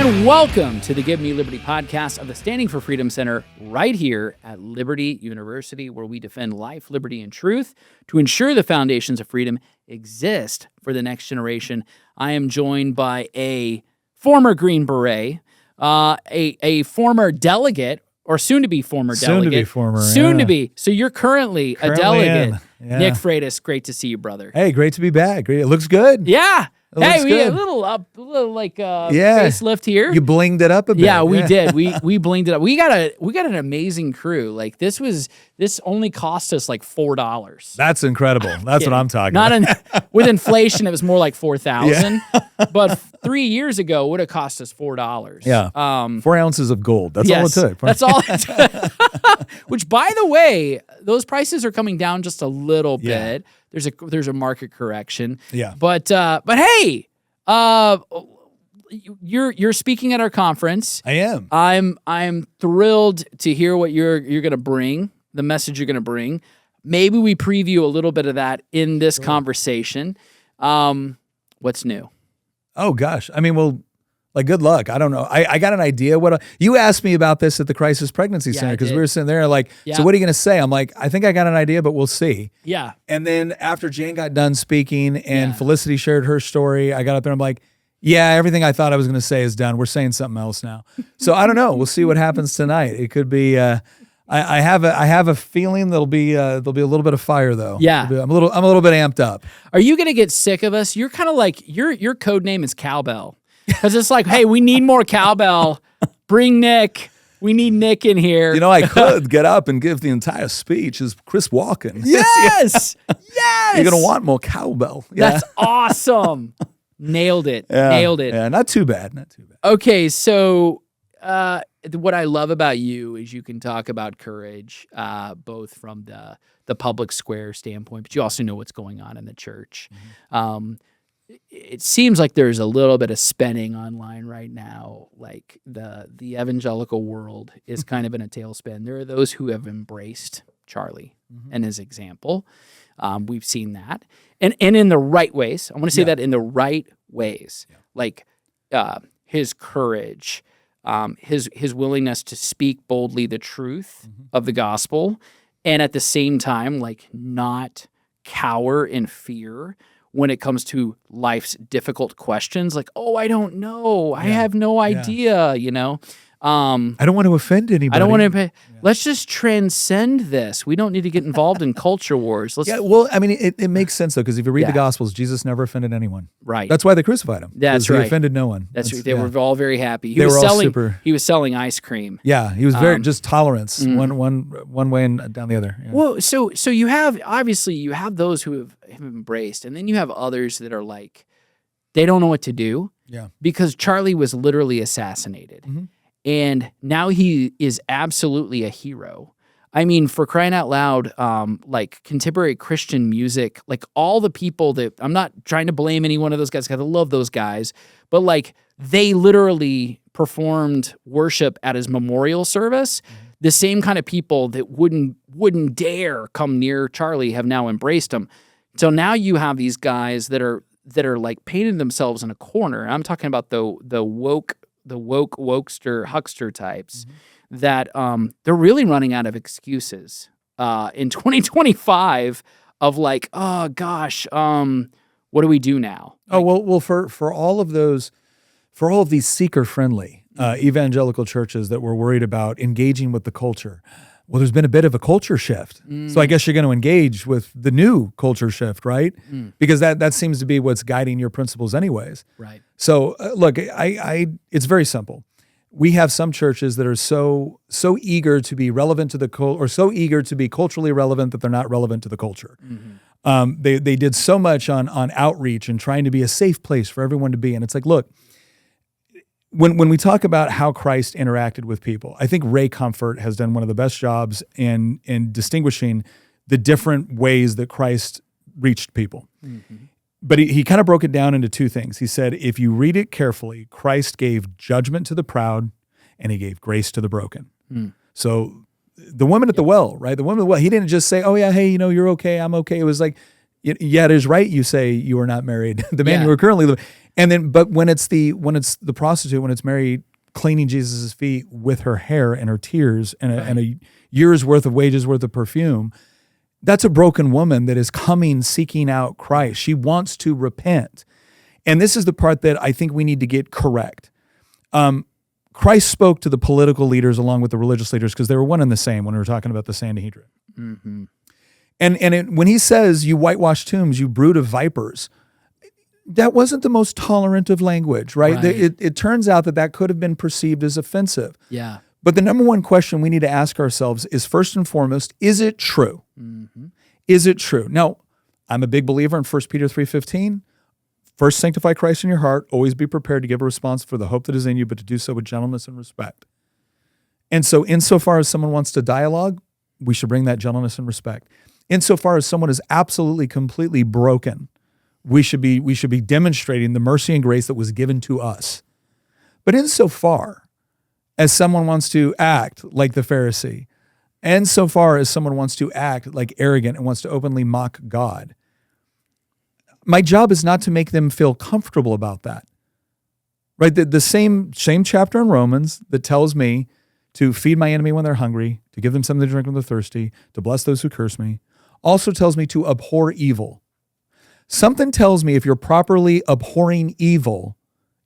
And welcome to the Give Me Liberty podcast of the Standing for Freedom Center right here at Liberty University, where we defend life, liberty, and truth to ensure the foundations of freedom exist for the next generation. I am joined by a former Green Beret, a former delegate, or soon-to-be former delegate. Soon-to-be former, Soon-to-be. So you're currently a delegate. Yeah. Nick Freitas, great to see you, brother. Hey, great to be back. Great. It looks good. Yeah. It looks We had good. a little facelift here. You blinged it up a bit. Yeah, we did. We blinged it up. We got an amazing crew. Like this only cost us like $4. That's incredible. That's what I'm talking about. With inflation, it was more like $4,000. But 3 years ago, it would have cost us $4. Yeah. 4 ounces of gold. That's all it took. That's all it took. Which, by the way, those prices are coming down just a little bit. There's a market correction. Yeah. But hey, you're speaking at our conference. I am. I'm thrilled to hear what you're going to bring, the message you're going to bring. Maybe we preview a little bit of that in this conversation. What's new? Oh gosh. I mean, well, like, good luck. I don't know. I got an idea. You asked me about this at the Crisis Pregnancy Center because we were sitting there like, so what are you going to say? I'm like, I think I got an idea, but we'll see. Yeah. And then after Jane got done speaking and Felicity shared her story, I got up there and I'm like, yeah, everything I thought I was going to say is done. We're saying something else now. So I don't know. We'll see what happens tonight. It could be. I have a feeling there'll be a little bit of fire though. Yeah. I'm a little bit amped up. Are you going to get sick of us? You're kind of like your code name is Cowbell. Because it's like, hey, we need more cowbell. Bring Nick. We need Nick in here. You know, I could get up and give the entire speech as Chris Walken. Yes. Yes. You're going to want more cowbell. Yeah. That's awesome. Nailed it. Yeah. Nailed it. Yeah, not too bad. Okay, so what I love about you is you can talk about courage, both from the public square standpoint, but you also know what's going on in the church. Mm-hmm. It seems like there's a little bit of spinning online right now. Like the evangelical world is kind of in a tailspin. There are those who have embraced Charlie and his example. We've seen that. And in the right ways. I want to say that in the right ways. Yeah. Like his courage, his willingness to speak boldly the truth of the gospel, and at the same time, like, not cower in fear when it comes to life's difficult questions, like, oh, I don't know. I have no idea, you know. I don't want to offend anybody. I don't want to pay. Let's just transcend this. We don't need to get involved in culture wars. Well, I mean, it makes sense, though, because if you read the Gospels, Jesus never offended anyone. Right. That's why they crucified him. That's right. He offended no one. That's right. They were all very happy. They were all super. He was selling ice cream. Yeah, he was very, just tolerance, one way and down the other. Yeah. Well, so you have those who have embraced, and then you have others that are like, they don't know what to do. Yeah. Because Charlie was literally assassinated. Mm-hmm. And now he is absolutely a hero. I mean, for crying out loud, like contemporary Christian music, like all the people that, I'm not trying to blame any one of those guys because I love those guys, but like they literally performed worship at his memorial service. The same kind of people that wouldn't dare come near Charlie have now embraced him. So now you have these guys that are like painted themselves in a corner. I'm talking about the woke huckster types that they're really running out of excuses in 2025 of like, oh gosh, what do we do now? Oh, well, for all of these seeker-friendly evangelical churches that were worried about engaging with the culture, well, there's been a bit of a culture shift. So I guess you're going to engage with the new culture shift, right? Because that seems to be what's guiding your principles anyways. Right. So look, it's very simple. We have some churches that are so eager to be relevant to the culture, or so eager to be culturally relevant that they're not relevant to the culture. They did so much on outreach and trying to be a safe place for everyone to be. And it's like, look, when we talk about how Christ interacted with people, I think Ray Comfort has done one of the best jobs in distinguishing the different ways that Christ reached people. But he kind of broke it down into two things. He said, if you read it carefully, Christ gave judgment to the proud and he gave grace to the broken. So the woman at the well, right? The woman at the well, he didn't just say, oh yeah, hey, you're okay, I'm okay. It was like, Yet it is right you say you are not married. The man you are currently living. And then, but when it's the prostitute, when it's Mary cleaning Jesus' feet with her hair and her tears and a year's worth of wages worth of perfume, that's a broken woman that is coming, seeking out Christ. She wants to repent. And this is the part that I think we need to get correct. Christ spoke to the political leaders along with the religious leaders because they were one and the same when we were talking about the Sanhedrin. Mm-hmm. And when he says, you whitewash tombs, you brood of vipers, that wasn't the most tolerant of language, right? It turns out that could have been perceived as offensive. Yeah. But the number one question we need to ask ourselves is, first and foremost, is it true? Mm-hmm. Is it true? Now, I'm a big believer in 1 Peter 3:15. First, sanctify Christ in your heart. Always be prepared to give a response for the hope that is in you, but to do so with gentleness and respect. And so insofar as someone wants to dialogue, we should bring that gentleness and respect. Insofar as someone is absolutely, completely broken, we should be demonstrating the mercy and grace that was given to us. But insofar as someone wants to act like the Pharisee, and so far as someone wants to act like arrogant and wants to openly mock God, my job is not to make them feel comfortable about that. Right? The same chapter in Romans that tells me to feed my enemy when they're hungry, to give them something to drink when they're thirsty, to bless those who curse me, also tells me to abhor evil. Something tells me if you're properly abhorring evil,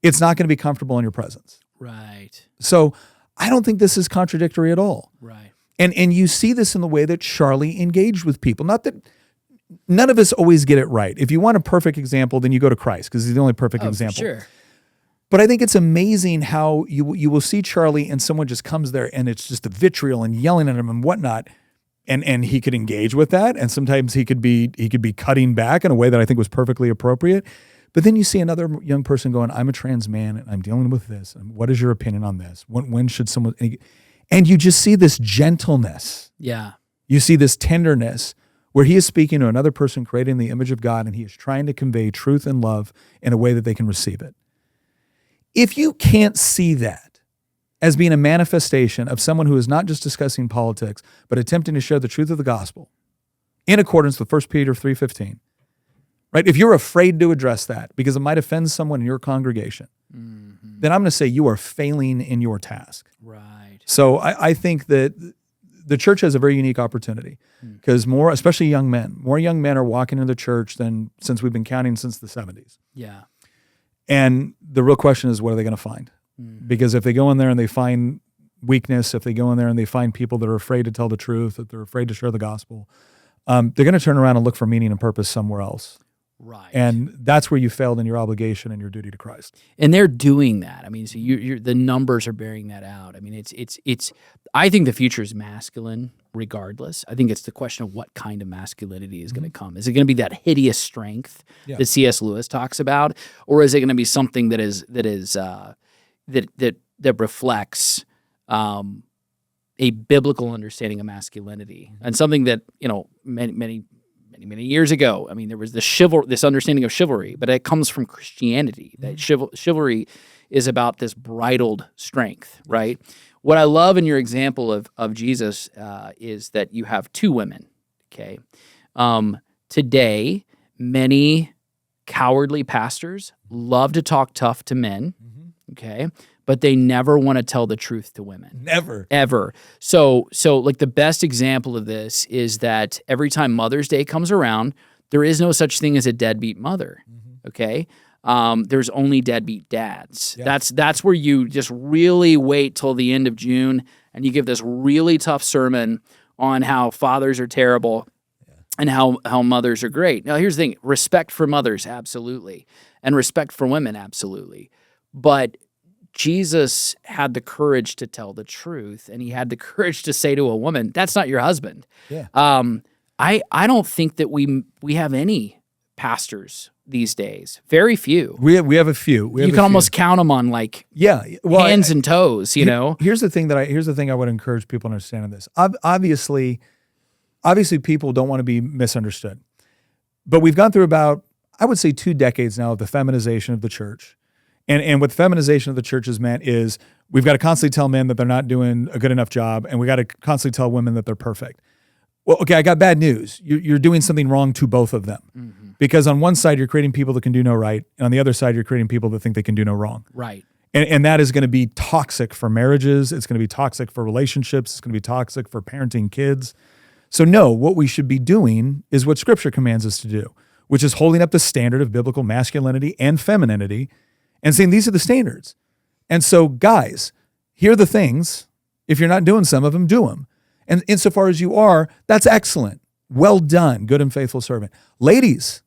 it's not going to be comfortable in your presence. Right. So I don't think this is contradictory at all. Right. And you see this in the way that Charlie engaged with people. Not that none of us always get it right. If you want a perfect example, then you go to Christ because he's the only perfect example. Sure. But I think it's amazing how you will see Charlie and someone just comes there and it's just a vitriol and yelling at him and whatnot. And he could engage with that. And sometimes he could be cutting back in a way that I think was perfectly appropriate. But then you see another young person going, I'm a trans man and I'm dealing with this. And what is your opinion on this? When should someone, and you just see this gentleness. Yeah. You see this tenderness where he is speaking to another person created in the image of God and he is trying to convey truth and love in a way that they can receive it. If you can't see that as being a manifestation of someone who is not just discussing politics, but attempting to share the truth of the gospel in accordance with 1 Peter 3:15, right? If you're afraid to address that because it might offend someone in your congregation, then I'm going to say you are failing in your task. Right. So I think that the church has a very unique opportunity because especially more young men are walking into the church than since we've been counting since the 70s. Yeah. And the real question is, what are they going to find? Because if they go in there and they find weakness, if they go in there and they find people that are afraid to tell the truth, that they're afraid to share the gospel, they're going to turn around and look for meaning and purpose somewhere else. Right. And that's where you failed in your obligation and your duty to Christ. And they're doing that. I mean, so you're the numbers are bearing that out. I mean, it's. I think the future is masculine, regardless. I think it's the question of what kind of masculinity is going to come. Is it going to be that hideous strength that C.S. Lewis talks about, or is it going to be something that reflects a biblical understanding of masculinity and something that many years ago, I mean, there was this understanding of chivalry, but it comes from Christianity. That chivalry is about this bridled strength, right? What I love in your example of Jesus is that you have two women, okay? Today, many cowardly pastors love to talk tough to men, okay? But they never want to tell the truth to women. Never. Ever. So like the best example of this is that every time Mother's Day comes around, there is no such thing as a deadbeat mother, okay? There's only deadbeat dads. Yeah. That's where you just really wait till the end of June and you give this really tough sermon on how fathers are terrible and how mothers are great. Now, here's the thing. Respect for mothers, absolutely. And respect for women, absolutely. But Jesus had the courage to tell the truth, and he had the courage to say to a woman, that's not your husband. Yeah. I don't think that we have any pastors these days. Very few. We have a few. You can almost count them on hands and toes, you know? Here's the thing I would encourage people to understand in this. Obviously people don't want to be misunderstood. But we've gone through about, I would say, 2 decades now of the feminization of the church. And what feminization of the church has meant is we've got to constantly tell men that they're not doing a good enough job, and we got to constantly tell women that they're perfect. Well, okay, I got bad news. You're doing something wrong to both of them. Because on one side, you're creating people that can do no right. And on the other side, you're creating people that think they can do no wrong. Right. And that is going to be toxic for marriages. It's going to be toxic for relationships. It's going to be toxic for parenting kids. So no, what we should be doing is what Scripture commands us to do, which is holding up the standard of biblical masculinity and femininity and saying these are the standards. And so guys, here are the things. If you're not doing some of them, do them. And insofar as you are, that's excellent. Well done, good and faithful servant. Ladies,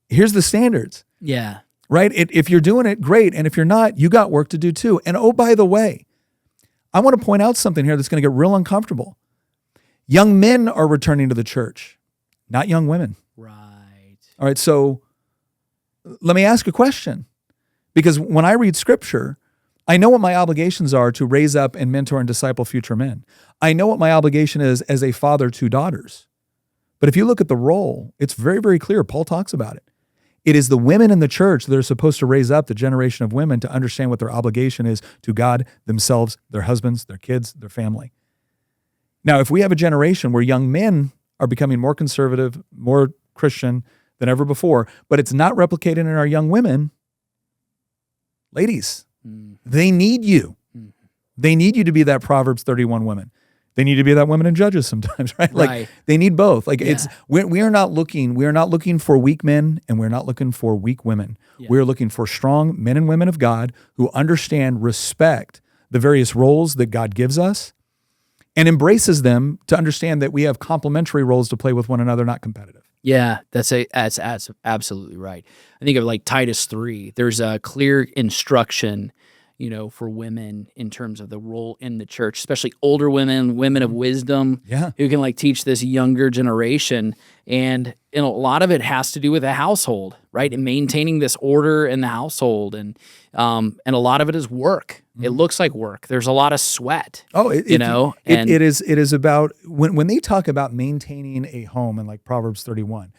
here's the standards. Yeah. Right? If you're doing it, great. And if you're not, you got work to do too. And oh, by the way, I want to point out something here that's going to get real uncomfortable. Young men are returning to the church, not young women. Right. All right, so let me ask a question. Because when I read Scripture, I know what my obligations are to raise up and mentor and disciple future men. I know what my obligation is as a father to daughters. But if you look at the role, it's very, very clear. Paul talks about it. It is the women in the church that are supposed to raise up the generation of women to understand what their obligation is to God, themselves, their husbands, their kids, their family. Now, if we have a generation where young men are becoming more conservative, more Christian than ever before, but it's not replicated in our young women, ladies, they need you. They need you to be that Proverbs 31 woman. They need to be that woman in Judges sometimes, right? Like they need both. Like we are not looking for weak men and we're not looking for weak women. Yeah. We're looking for strong men and women of God who understand, respect the various roles that God gives us and embraces them to understand that we have complementary roles to play with one another, not competitive. Yeah, that's absolutely right. I think of like Titus 3. There's a clear instruction, for women in terms of the role in the church, especially older women of wisdom, who can like teach this younger generation. And a lot of it has to do with the household, right? And maintaining this order in the household. And a lot of it is work. It looks like work. There's a lot of sweat. Oh, it is about when they talk about maintaining a home in like Proverbs 31.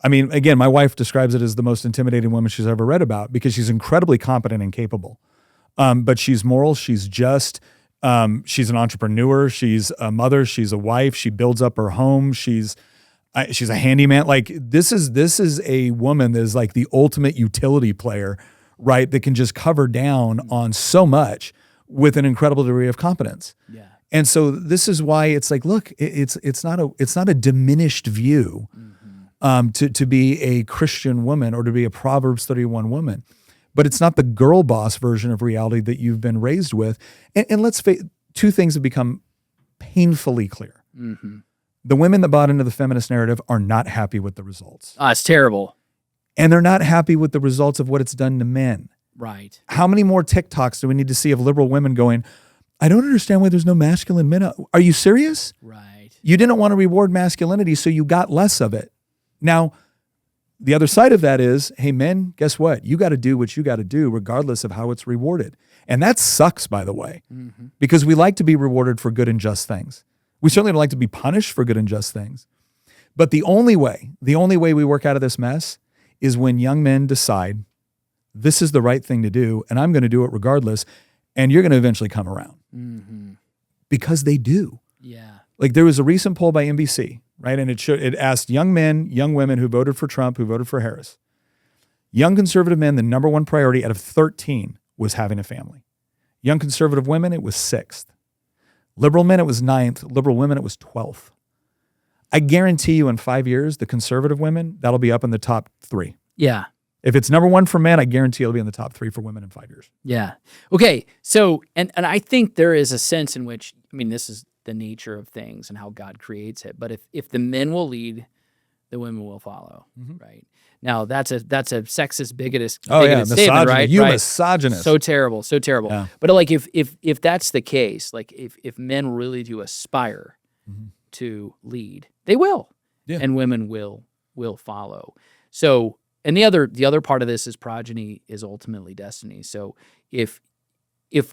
I mean, again, my wife describes it as the most intimidating woman she's ever read about because she's incredibly competent and capable. But she's moral, she's just, she's an entrepreneur, she's a mother, she's a wife, she builds up her home, she's a handyman. Like this is a woman that is like the ultimate utility player, right? That can just cover down on so much with an incredible degree of competence. Yeah. And so this is why it's like, look, it's not a diminished view. To be a Christian woman or to be a Proverbs 31 woman. But it's not the girl boss version of reality that you've been raised with. And let's face, two things have become painfully clear. The women that bought into the feminist narrative are not happy with the results. It's terrible. And they're not happy with the results of what it's done to men. Right. How many more TikToks do we need to see of liberal women going, I don't understand why there's no masculine men. Are you serious? Right. You didn't want to reward masculinity, so you got less of it. Now, the other side of that is, hey, men, guess what? You got to do what you got to do regardless of how it's rewarded. And that sucks, by the way, because we like to be rewarded for good and just things. We certainly don't like to be punished for good and just things. But the only way we work out of this mess is when young men decide this is the right thing to do, and I'm going to do it regardless, and you're going to eventually come around. Because they do. Yeah. Like there was a recent poll by NBC, right? And it asked young men, young women who voted for Trump, who voted for Harris. Young conservative men, the number one priority out of 13 was having a family. Young conservative women, it was 6th. Liberal men, it was 9th. Liberal women, it was 12th. I guarantee you in 5 years, the conservative women, that'll be up in the top 3. Yeah. If it's number 1 for men, I guarantee it'll be in the top 3 for women in 5 years. Yeah. Okay. So, and I think there is a sense in which, this is the nature of things and how God creates it. But if the men will lead, the women will follow, right? Now that's a sexist, bigoted statement, right? You right. misogynist. So terrible. Yeah. But like if that's the case, like if men really do aspire to lead, they will, and women will follow. So, and the other part of this is progeny is ultimately destiny. So if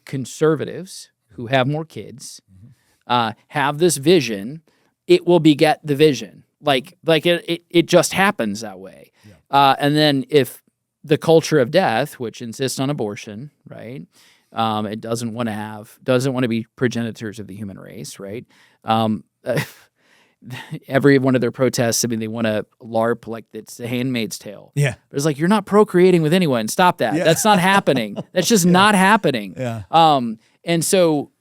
conservatives who have more kids have this vision, it will beget the vision. Like it just happens that way. Yeah. And then if the culture of death, which insists on abortion, right? It doesn't want to be progenitors of the human race, right? every one of their protests, I mean, they want to LARP like it's The Handmaid's Tale. Yeah. But it's like, you're not procreating with anyone. Stop that. Yeah. That's not happening. That's just not happening. Yeah. And so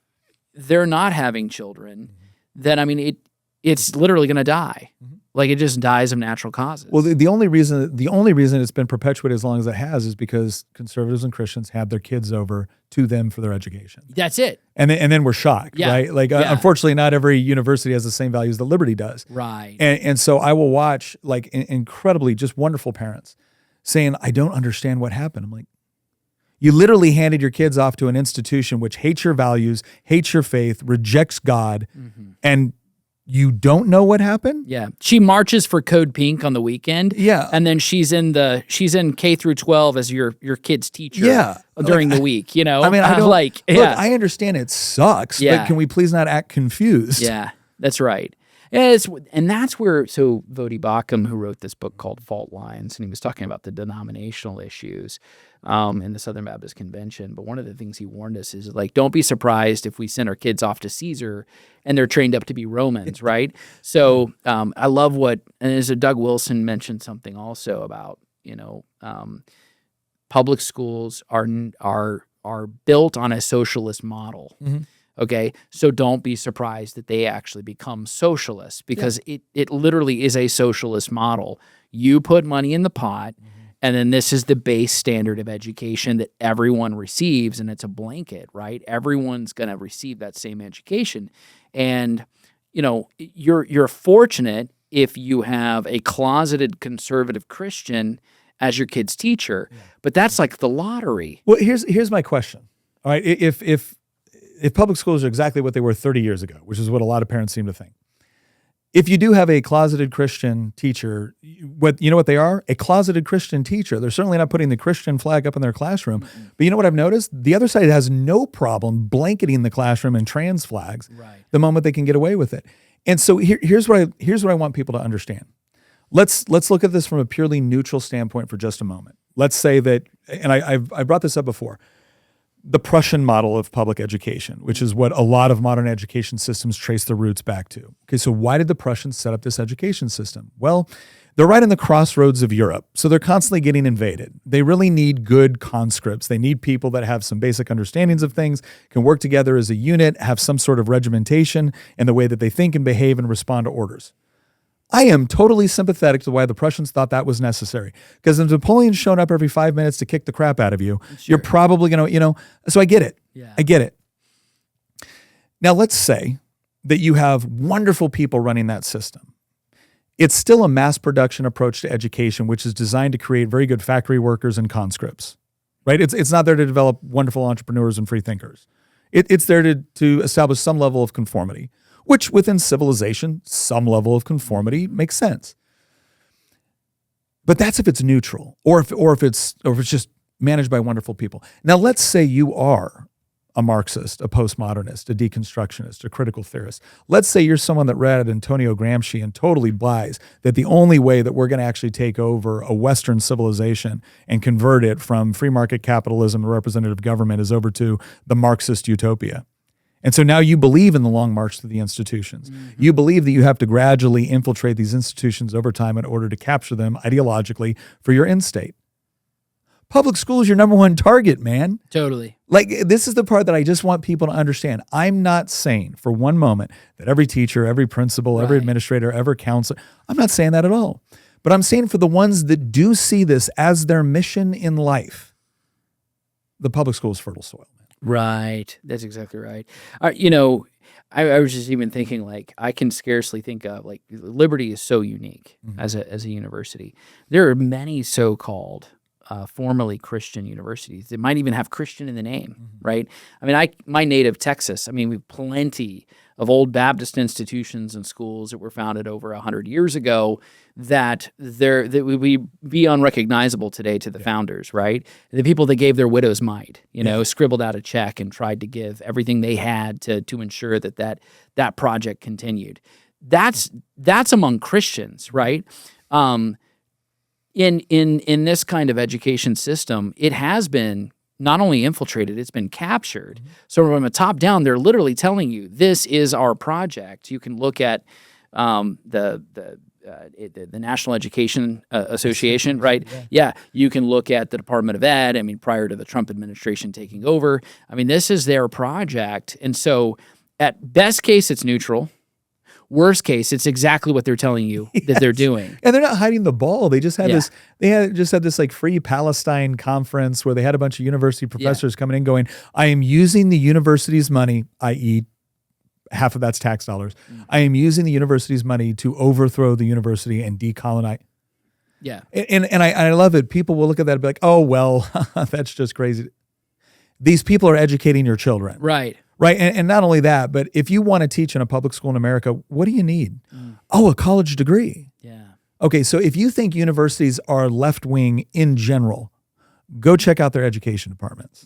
they're not having children. Then, I mean, it's literally going to die. Like, it just dies of natural causes. Well, the only reason it's been perpetuated as long as it has is because conservatives and Christians had their kids over to them for their education. That's it. And then we're shocked, Yeah. right? Like, Yeah. unfortunately, not every university has the same values that Liberty does. Right. And so I will watch like incredibly just wonderful parents saying, I don't understand what happened. I'm like, you literally handed your kids off to an institution which hates your values, hates your faith, rejects God, and you don't know what happened? Yeah. She marches for Code Pink on the weekend. Yeah. And then she's in K through 12 as your kid's teacher Yeah. during the week, you know? I mean, I don't like, look, yeah. I understand it sucks, Yeah. but can we please not act confused? Yeah, that's right. Yeah, and that's where, so Vodi Bakum, who wrote this book called Fault Lines, and he was talking about the denominational issues in the Southern Baptist Convention. But one of the things he warned us is, like, don't be surprised if we send our kids off to Caesar and they're trained up to be Romans, right? So I love and as Doug Wilson mentioned something also about, public schools are built on a socialist model. Okay, so don't be surprised that they actually become socialists, because it literally is a socialist model. You put money in the pot, and then this is the base standard of education that everyone receives, and it's a blanket, right? Everyone's going to receive that same education. And, you're fortunate if you have a closeted conservative Christian as your kid's teacher, but that's like the lottery. Well, here's my question. All right, if public schools are exactly what they were 30 years ago, which is what a lot of parents seem to think, if you do have a closeted Christian teacher, you know what they are? A closeted Christian teacher. They're certainly not putting the Christian flag up in their classroom. But you know what I've noticed? The other side has no problem blanketing the classroom in trans flags the moment they can get away with it. And so here's what I want people to understand. Let's look at this from a purely neutral standpoint for just a moment. Let's say that, and I brought this up before, the Prussian model of public education, which is what a lot of modern education systems trace their roots back to. Okay, so why did the Prussians set up this education system? Well, they're right in the crossroads of Europe, so they're constantly getting invaded. They really need good conscripts. They need people that have some basic understandings of things, can work together as a unit, have some sort of regimentation in the way that they think and behave and respond to orders. I am totally sympathetic to why the Prussians thought that was necessary. Because if Napoleon's shown up every 5 minutes to kick the crap out of you, you're probably going to, so I get it. Yeah. I get it. Now, let's say that you have wonderful people running that system. It's still a mass production approach to education, which is designed to create very good factory workers and conscripts, right? It's not there to develop wonderful entrepreneurs and free thinkers. It's there to establish some level of conformity, which within civilization, some level of conformity makes sense. But that's if it's neutral, or if it's just managed by wonderful people. Now, let's say you are a Marxist, a postmodernist, a deconstructionist, a critical theorist. Let's say you're someone that read Antonio Gramsci and totally buys that the only way that we're going to actually take over a Western civilization and convert it from free market capitalism and representative government is over to the Marxist utopia. And so now you believe in the long march through the institutions. You believe that you have to gradually infiltrate these institutions over time in order to capture them ideologically for your end state. Public school is your number one target, man. Totally. Like, this is the part that I just want people to understand. I'm not saying for one moment that every teacher, every principal, every administrator, every counselor, I'm not saying that at all. But I'm saying for the ones that do see this as their mission in life, the public school is fertile soil. Right. That's exactly right. I was just even thinking, like, I can scarcely think of, like, Liberty is so unique as a university. There are many so-called formerly Christian universities that might even have Christian in the name, right? I mean, my native Texas, I mean, we have plenty of old Baptist institutions and schools that were founded over 100 years ago that would be unrecognizable today to the founders, right? The people that gave their widow's mite, scribbled out a check and tried to give everything they had to ensure that project continued. That's among Christians, right? In this kind of education system, it has been not only infiltrated, it's been captured. So from the top down, they're literally telling you, this is our project. You can look at the National Education Association, right? Yeah, you can look at the Department of Ed. I mean, prior to the Trump administration taking over, I mean, this is their project, and so at best case, it's neutral. Worst case, it's exactly what they're telling you that they're doing. And they're not hiding the ball. They just had this. They had this like Free Palestine conference where they had a bunch of university professors coming in, going, "I am using the university's money, i.e., half of that's tax dollars. I am using the university's money to overthrow the university and decolonize." Yeah, and I love it. People will look at that and be like, "Oh well, that's just crazy." These people are educating your children, right. Right. And not only that, but if you want to teach in a public school in America, what do you need? Oh, a college degree. Yeah. Okay. So if you think universities are left wing in general, go check out their education departments.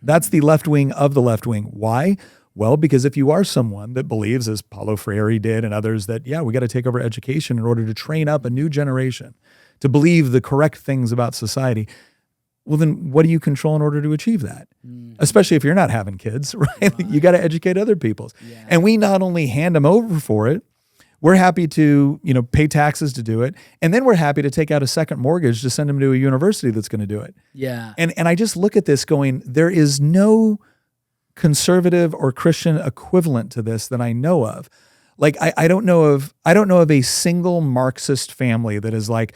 That's the left wing of the left wing. Why? Well, because if you are someone that believes, as Paulo Freire did and others, that, we got to take over education in order to train up a new generation to believe the correct things about society, well, then what do you control in order to achieve that? Especially if you're not having kids, right? You got to educate other people. Yeah. And we not only hand them over for it, we're happy to, pay taxes to do it. And then we're happy to take out a second mortgage to send them to a university that's going to do it. Yeah. And I just look at this going, there is no conservative or Christian equivalent to this that I know of. Like, I don't know of a single Marxist family that is like,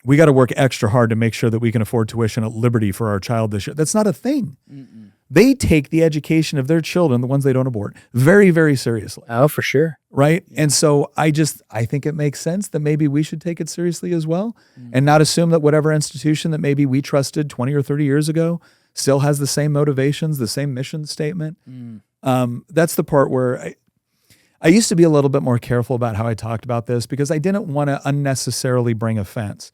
we got to work extra hard to make sure that we can afford tuition at Liberty for our child this year. That's not a thing. They take the education of their children, the ones they don't abort, very, very seriously. Oh, for sure. Right. Yeah. And so I think it makes sense that maybe we should take it seriously as well and not assume that whatever institution that maybe we trusted 20 or 30 years ago still has the same motivations, the same mission statement. That's the part where I used to be a little bit more careful about how I talked about this because I didn't want to unnecessarily bring offense.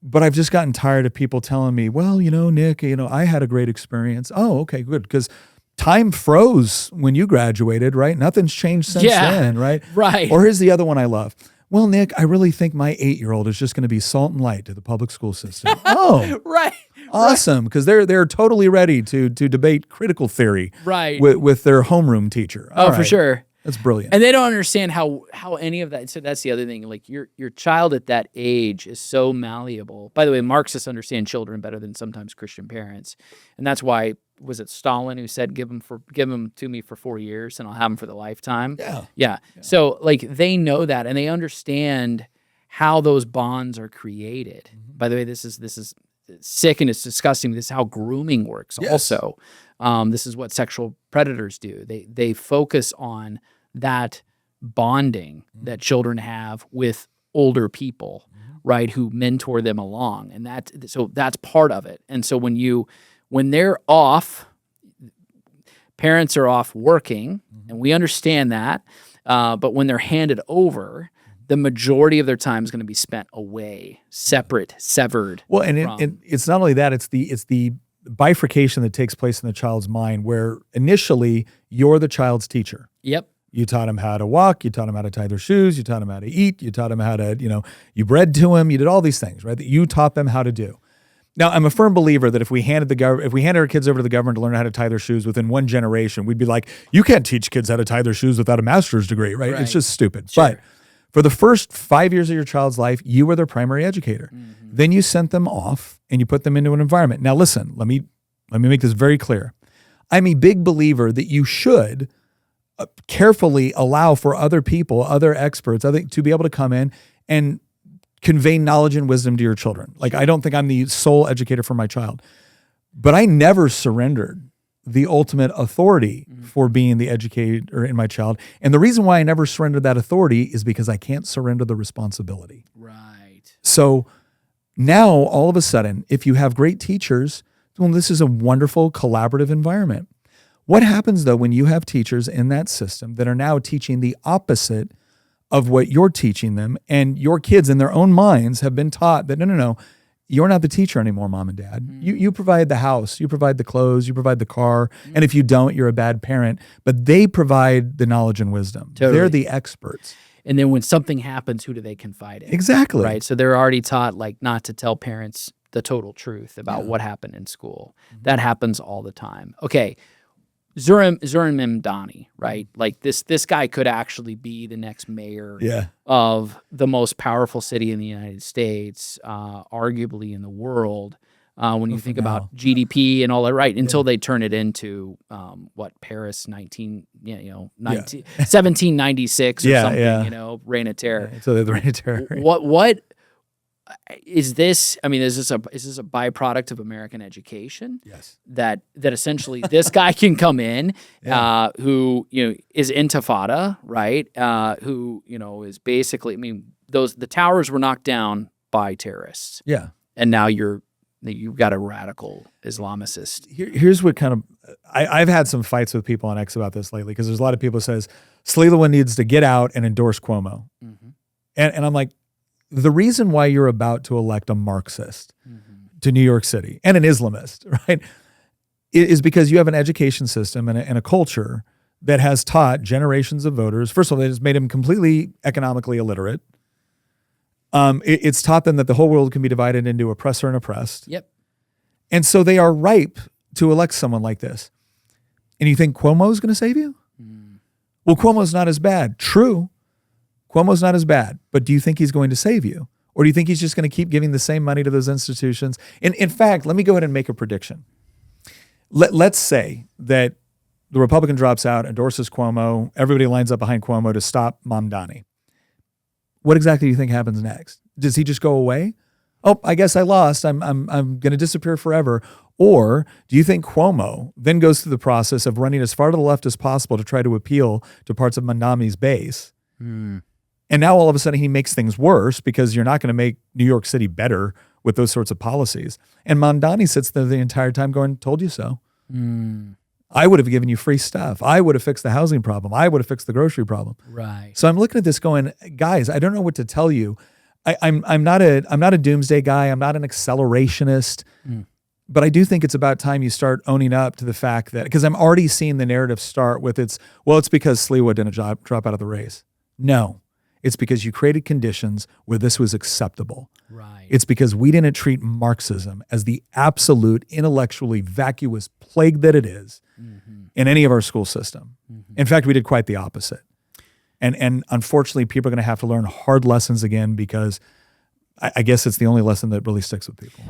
But I've just gotten tired of people telling me, well, Nick, I had a great experience. Oh, okay, good. Because time froze when you graduated, right? Nothing's changed since then, right? Right. Or here's the other one I love. Well, Nick, I really think my 8-year-old is just going to be salt and light to the public school system. Oh, right. Awesome. Because they're totally ready to debate critical theory with their homeroom teacher. All right. For sure. That's brilliant. And they don't understand how any of that. So that's the other thing. Like your child at that age is so malleable. By the way, Marxists understand children better than sometimes Christian parents, and that's why was it Stalin who said, "Give them to me for 4 years, and I'll have them for the lifetime." Yeah. So like they know that, and they understand how those bonds are created. By the way, this is sick and it's disgusting. This is how grooming works. Also, this is what sexual predators do. They focus on that bonding that children have with older people, right, who mentor them along, and that's part of it. And so when they're off, parents are off working, and we understand that. But when they're handed over, the majority of their time is going to be spent away, severed. Well, and it's not only that; it's the bifurcation that takes place in the child's mind, where initially you're the child's teacher. Yep. You taught them how to walk. You taught them how to tie their shoes. You taught them how to eat. You taught them how to, you bred to them. You did all these things, right? That you taught them how to do. Now, I'm a firm believer that if we handed our kids over to the government to learn how to tie their shoes within one generation, we'd be like, you can't teach kids how to tie their shoes without a master's degree, right? It's just stupid. Sure. But for the first 5 years of your child's life, you were their primary educator. Then you sent them off and you put them into an environment. Now, listen, let me make this very clear. I'm a big believer that you should carefully allow for other people, other experts, to be able to come in and convey knowledge and wisdom to your children. Like, I don't think I'm the sole educator for my child, but I never surrendered the ultimate authority for being the educator in my child. And the reason why I never surrendered that authority is because I can't surrender the responsibility. Right. So now, all of a sudden, if you have great teachers, well, this is a wonderful collaborative environment. What happens, though, when you have teachers in that system that are now teaching the opposite of what you're teaching them, and your kids in their own minds have been taught that, no, you're not the teacher anymore, mom and dad. You provide the house, you provide the clothes, you provide the car, and if you don't, you're a bad parent. But they provide the knowledge and wisdom. Totally. They're the experts. And then when something happens, who do they confide in? Exactly. Right. So they're already taught not to tell parents the total truth about what happened in school. That happens all the time. Okay. Zoran Mamdani, right? Like this guy could actually be the next mayor of the most powerful city in the United States, arguably in the world. When you think about GDP and all that, right? Until they turn it into Paris 1796 or something, Reign of Terror. So they're the Reign of Terror. Right? What is this? I mean, is this a byproduct of American education? Yes. That essentially this guy can come in, who is intifada, right? Who is basically, I mean, the towers were knocked down by terrorists. Yeah. And now you've got a radical Islamicist. Here's what kind of I've had some fights with people on X about this lately, because there's a lot of people who says Sliwa needs to get out and endorse Cuomo, and I'm like, the reason why you're about to elect a Marxist to New York City and an Islamist, right, is because you have an education system and a culture that has taught generations of voters. First of all, it has made them completely economically illiterate. It's taught them that the whole world can be divided into oppressor and oppressed. Yep. And so they are ripe to elect someone like this. And you think Cuomo's going to save you? Well, Cuomo's not as bad. True. Cuomo's not as bad, but do you think he's going to save you? Or do you think he's just going to keep giving the same money to those institutions? And in fact, let me go ahead and make a prediction. Let's say that the Republican drops out, endorses Cuomo, everybody lines up behind Cuomo to stop Mamdani. What exactly do you think happens next? Does he just go away? Oh, I guess I lost. I'm going to disappear forever. Or do you think Cuomo then goes through the process of running as far to the left as possible to try to appeal to parts of Mamdani's base? And now all of a sudden he makes things worse because you're not going to make New York City better with those sorts of policies. And Mamdani sits there the entire time going, told you so. I would have given you free stuff. I would have fixed the housing problem. I would have fixed the grocery problem. Right. So I'm looking at this going, guys, I don't know what to tell you. I'm not a doomsday guy. I'm not an accelerationist. But I do think it's about time you start owning up to the fact that, because I'm already seeing the narrative start with it's because Sliwa didn't drop out of the race. No. It's because you created conditions where this was acceptable. Right. It's because we didn't treat Marxism as the absolute intellectually vacuous plague that it is in any of our school system. In fact, we did quite the opposite. And unfortunately, people are going to have to learn hard lessons again, because I guess it's the only lesson that really sticks with people.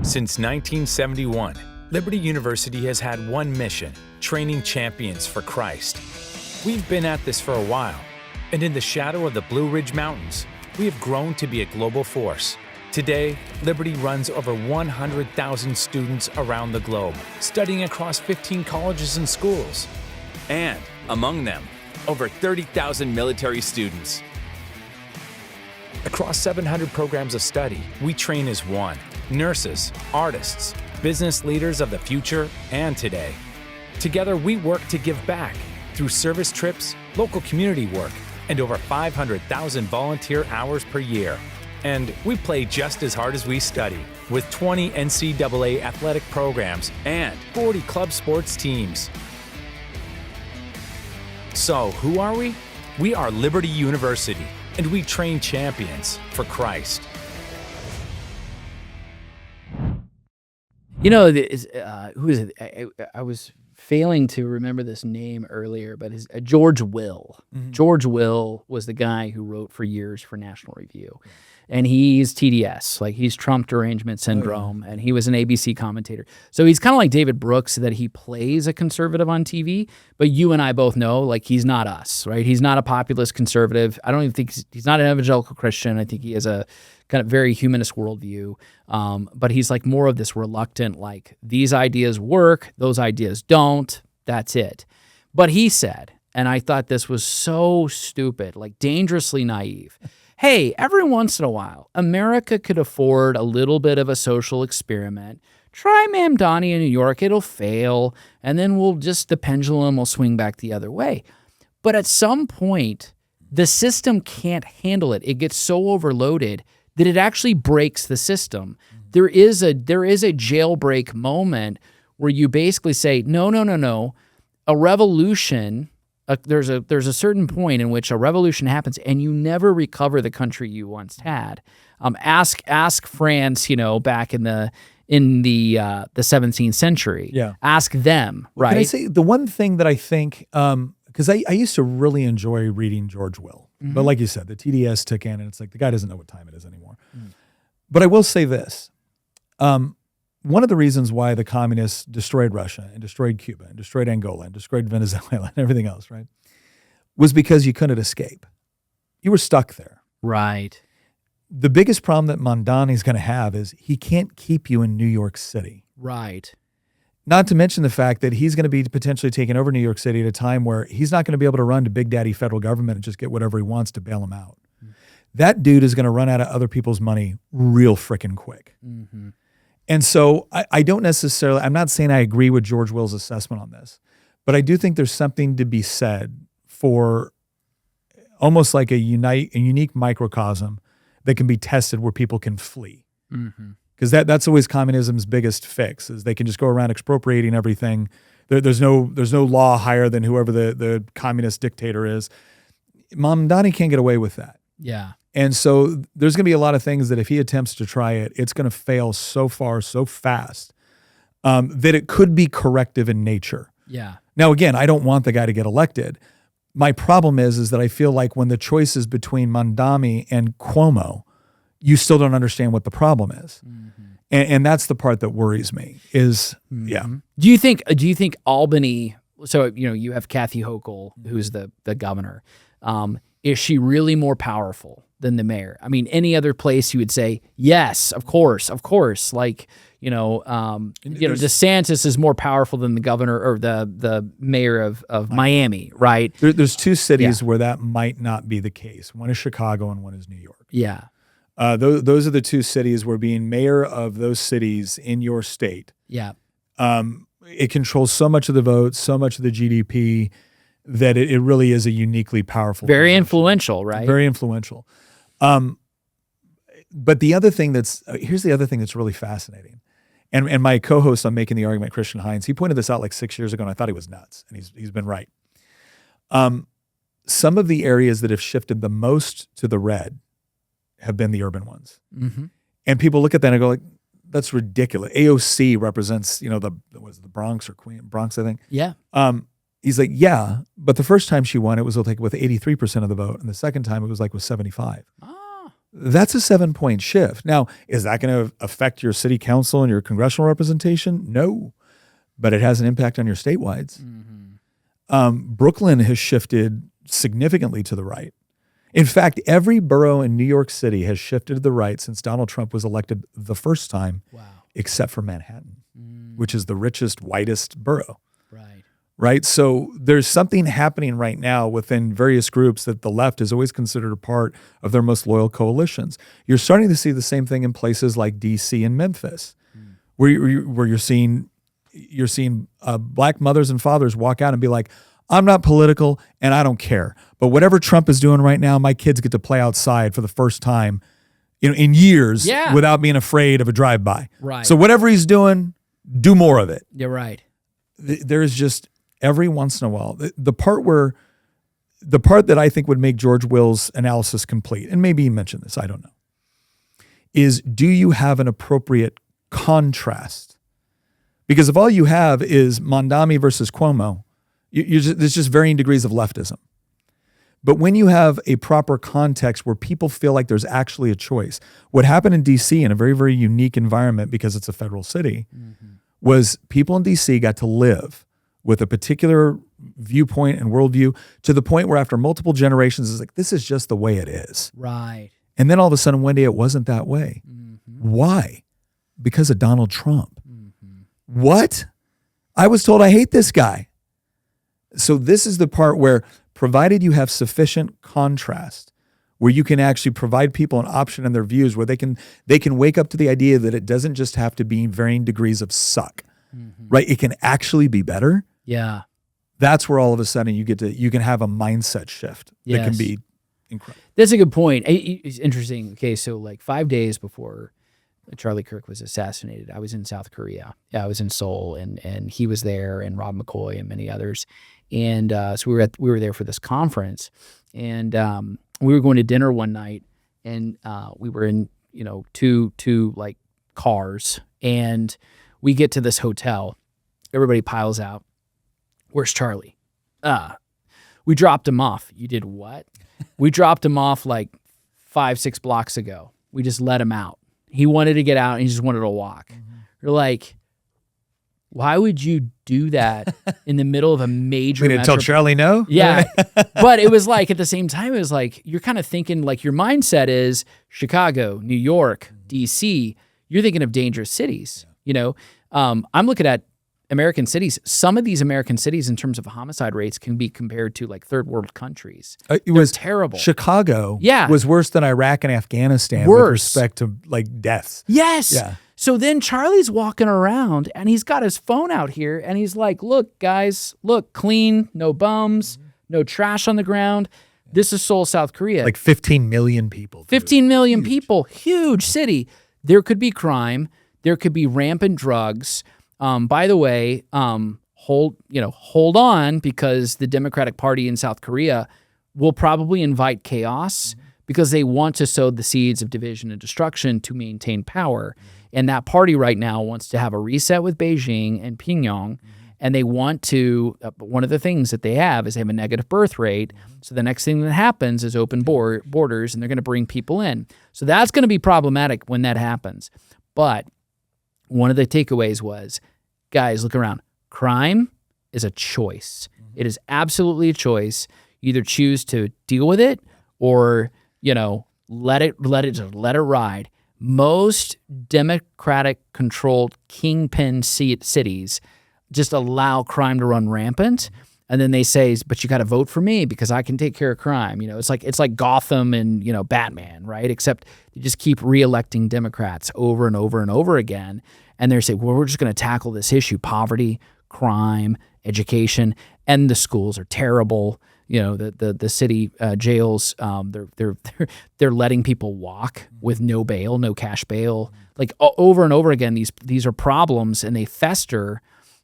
Since 1971, Liberty University has had one mission: training champions for Christ. We've been at this for a while. And in the shadow of the Blue Ridge Mountains, we have grown to be a global force. Today, Liberty runs over 100,000 students around the globe, studying across 15 colleges and schools. And among them, over 30,000 military students. Across 700 programs of study, we train as one: nurses, artists, business leaders of the future and today. Together, we work to give back through service trips, local community work, and over 500,000 volunteer hours per year. And we play just as hard as we study, with 20 NCAA athletic programs and 40 club sports teams. So, who are we? We are Liberty University, and we train champions for Christ. Who is it? I was failing to remember this name earlier, but George Will. George Will was the guy who wrote for years for National Review. And he's TDS, like he's Trump derangement syndrome, and he was an ABC commentator. So he's kind of like David Brooks, that he plays a conservative on TV, but you and I both know, like, he's not us, right? He's not a populist conservative. I don't even think he's not an evangelical Christian. I think he has a kind of very humanist worldview, but he's like more of this reluctant, like, these ideas work, those ideas don't, that's it. But he said, and I thought this was so stupid, like dangerously naive, hey, every once in a while, America could afford a little bit of a social experiment. Try Mamdani in New York, it'll fail, and then the pendulum will swing back the other way. But at some point, the system can't handle it. It gets so overloaded that it actually breaks the system. There is a jailbreak moment where you basically say, no. A revolution, there's a certain point in which a revolution happens and you never recover the country you once had. Ask France, back in the in the 17th century. Yeah. Ask them, right? Can I say the one thing that I think, because I used to really enjoy reading George Will, but like you said, the TDS took in, and it's like the guy doesn't know what time it is anymore. But I will say this. One of the reasons why the communists destroyed Russia and destroyed Cuba and destroyed Angola and destroyed Venezuela and everything else, right, was because you couldn't escape. You were stuck there. Right. The biggest problem that Mondani's going to have is he can't keep you in New York City. Right. Not to mention the fact that he's going to be potentially taking over New York City at a time where he's not going to be able to run to Big Daddy federal government and just get whatever he wants to bail him out. That dude is going to run out of other people's money real freaking quick. And so I don't necessarily, I'm not saying I agree with George Will's assessment on this, but I do think there's something to be said for almost like a unique microcosm that can be tested where people can flee. Because that's always communism's biggest fix, is they can just go around expropriating everything. There's no law higher than whoever the communist dictator is. Mamdani can't get away with that. Yeah. And so there's going to be a lot of things that if he attempts to try it, it's going to fail so far, so fast, that it could be corrective in nature. Yeah. Now, again, I don't want the guy to get elected. My problem is that I feel like when the choice is between Mondani and Cuomo, you still don't understand what the problem is. And that's the part that worries me is, yeah. Do you think Albany, so, you have Kathy Hochul, who's the governor. Is she really more powerful than the mayor? I mean, any other place you would say, yes, of course. Like, DeSantis is more powerful than the governor or the mayor of Miami, right? There's two cities where that might not be the case. One is Chicago and one is New York. Yeah. Those are the two cities where being mayor of those cities in your state, it controls so much of the vote, so much of the GDP, that it really is a uniquely powerful Very position. influential, right? Very influential. But here's the other thing that's really fascinating. And my co-host on Making the Argument, Christian Hines, he pointed this out like 6 years ago, and I thought he was nuts, and he's been right. Some of the areas that have shifted the most to the red have been the urban ones. And people look at that and go like, that's ridiculous. AOC represents, the Bronx or Bronx, I think. Yeah. He's like, yeah, but the first time she won, it was like with 83% of the vote. And the second time it was like with 75. That's a 7-point shift. Now, is that going to affect your city council and your congressional representation? No, but it has an impact on your statewides. Brooklyn has shifted significantly to the right. In fact, every borough in New York City has shifted to the right since Donald Trump was elected the first time, except for Manhattan, which is the richest, whitest borough. Right? So there's something happening right now within various groups that the left is always considered a part of their most loyal coalitions. You're starting to see the same thing in places like DC and Memphis, where you're seeing black mothers and fathers walk out and be like, I'm not political and I don't care. But whatever Trump is doing right now, my kids get to play outside for the first time in years without being afraid of a drive-by. Right. So whatever he's doing, do more of it. You're right. There's just every once in a while, the part that I think would make George Will's analysis complete, and maybe he mentioned this, I don't know, is do you have an appropriate contrast? Because if all you have is Mondani versus Cuomo, there's just varying degrees of leftism. But when you have a proper context where people feel like there's actually a choice, what happened in DC in a very, very unique environment because it's a federal city was people in DC got to live with a particular viewpoint and worldview to the point where after multiple generations, it's like, this is just the way it is. Right. And then all of a sudden one day it wasn't that way. Why? Because of Donald Trump. What? I was told I hate this guy. So this is the part where, provided you have sufficient contrast, where you can actually provide people an option in their views, where they can wake up to the idea that it doesn't just have to be varying degrees of suck, right? It can actually be better. Yeah. That's where all of a sudden you can have a mindset shift that can be incredible. That's a good point. It's interesting. Okay, so like 5 days before Charlie Kirk was assassinated, I was in South Korea. Yeah, I was in Seoul, and he was there, and Rob McCoy and many others. And so we were there for this conference, and we were going to dinner one night, and we were in two like cars, And we get to this hotel. Everybody piles out. Where's Charlie? We dropped him off. You did what? We dropped him off like 5-6 blocks ago. We just let him out. He wanted to get out and he just wanted to walk. You're like, why would you do that in the middle of a major We didn't tell Charlie no? Yeah. But it was like, at the same time, it was like, you're kind of thinking, like, your mindset is Chicago, New York, DC. You're thinking of dangerous cities. You know, I'm looking at American cities. Some of these American cities, in terms of homicide rates, can be compared to like third world countries. It was terrible. Chicago Yeah. was worse than Iraq and Afghanistan with respect to like deaths. Yes. Yeah. So then Charlie's walking around and he's got his phone out here and he's like, look, guys, look, clean, no bums, no trash on the ground. This is Seoul, South Korea. Like 15 million people. dude. 15 million people, huge city. There could be crime. There could be rampant drugs. By the way, hold on, because the Democratic Party in South Korea will probably invite chaos because they want to sow the seeds of division and destruction to maintain power. And that party right now wants to have a reset with Beijing and Pyongyang. And they want to, one of the things that they have is they have a negative birth rate. So the next thing that happens is open borders, and they're going to bring people in. So that's going to be problematic when that happens. But one of the takeaways was, guys, look around. Crime is a choice. It is absolutely a choice. You either choose to deal with it or, let it ride. Most Democratic controlled kingpin cities just allow crime to run rampant. And then they say, but you got to vote for me because I can take care of crime. It's like Gotham and, Batman, right? Except you just keep reelecting Democrats over and over and over again. And they're saying, well, we're just going to tackle this issue: poverty, crime, education, and the schools are terrible. The city jails, they're letting people walk with no bail, no cash bail. Like over and over again, these are problems and they fester.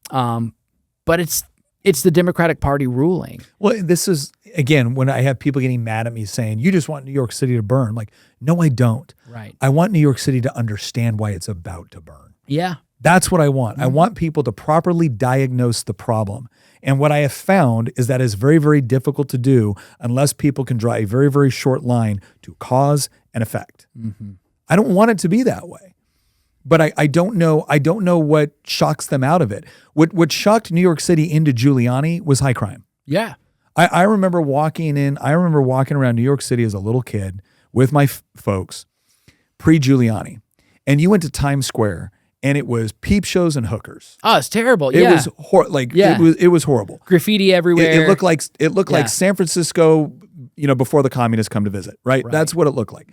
But it's the Democratic Party ruling. Well, this is, again, when I have people getting mad at me saying, you just want New York City to burn. I'm like, no, I don't. Right. I want New York City to understand why it's about to burn. Yeah. That's what I want. I want people to properly diagnose the problem. And what I have found is that is very, very difficult to do unless people can draw a very, very short line to cause and effect. I don't want it to be that way. But I don't know what shocks them out of it. What shocked New York City into Giuliani was high crime. Yeah. I remember walking around New York City as a little kid with my folks pre-Giuliani. And you went to Times Square and it was peep shows and hookers. Oh, it's terrible. It was it was horrible. Graffiti everywhere. It looked like San Francisco, before the communists come to visit, right? That's what it looked like.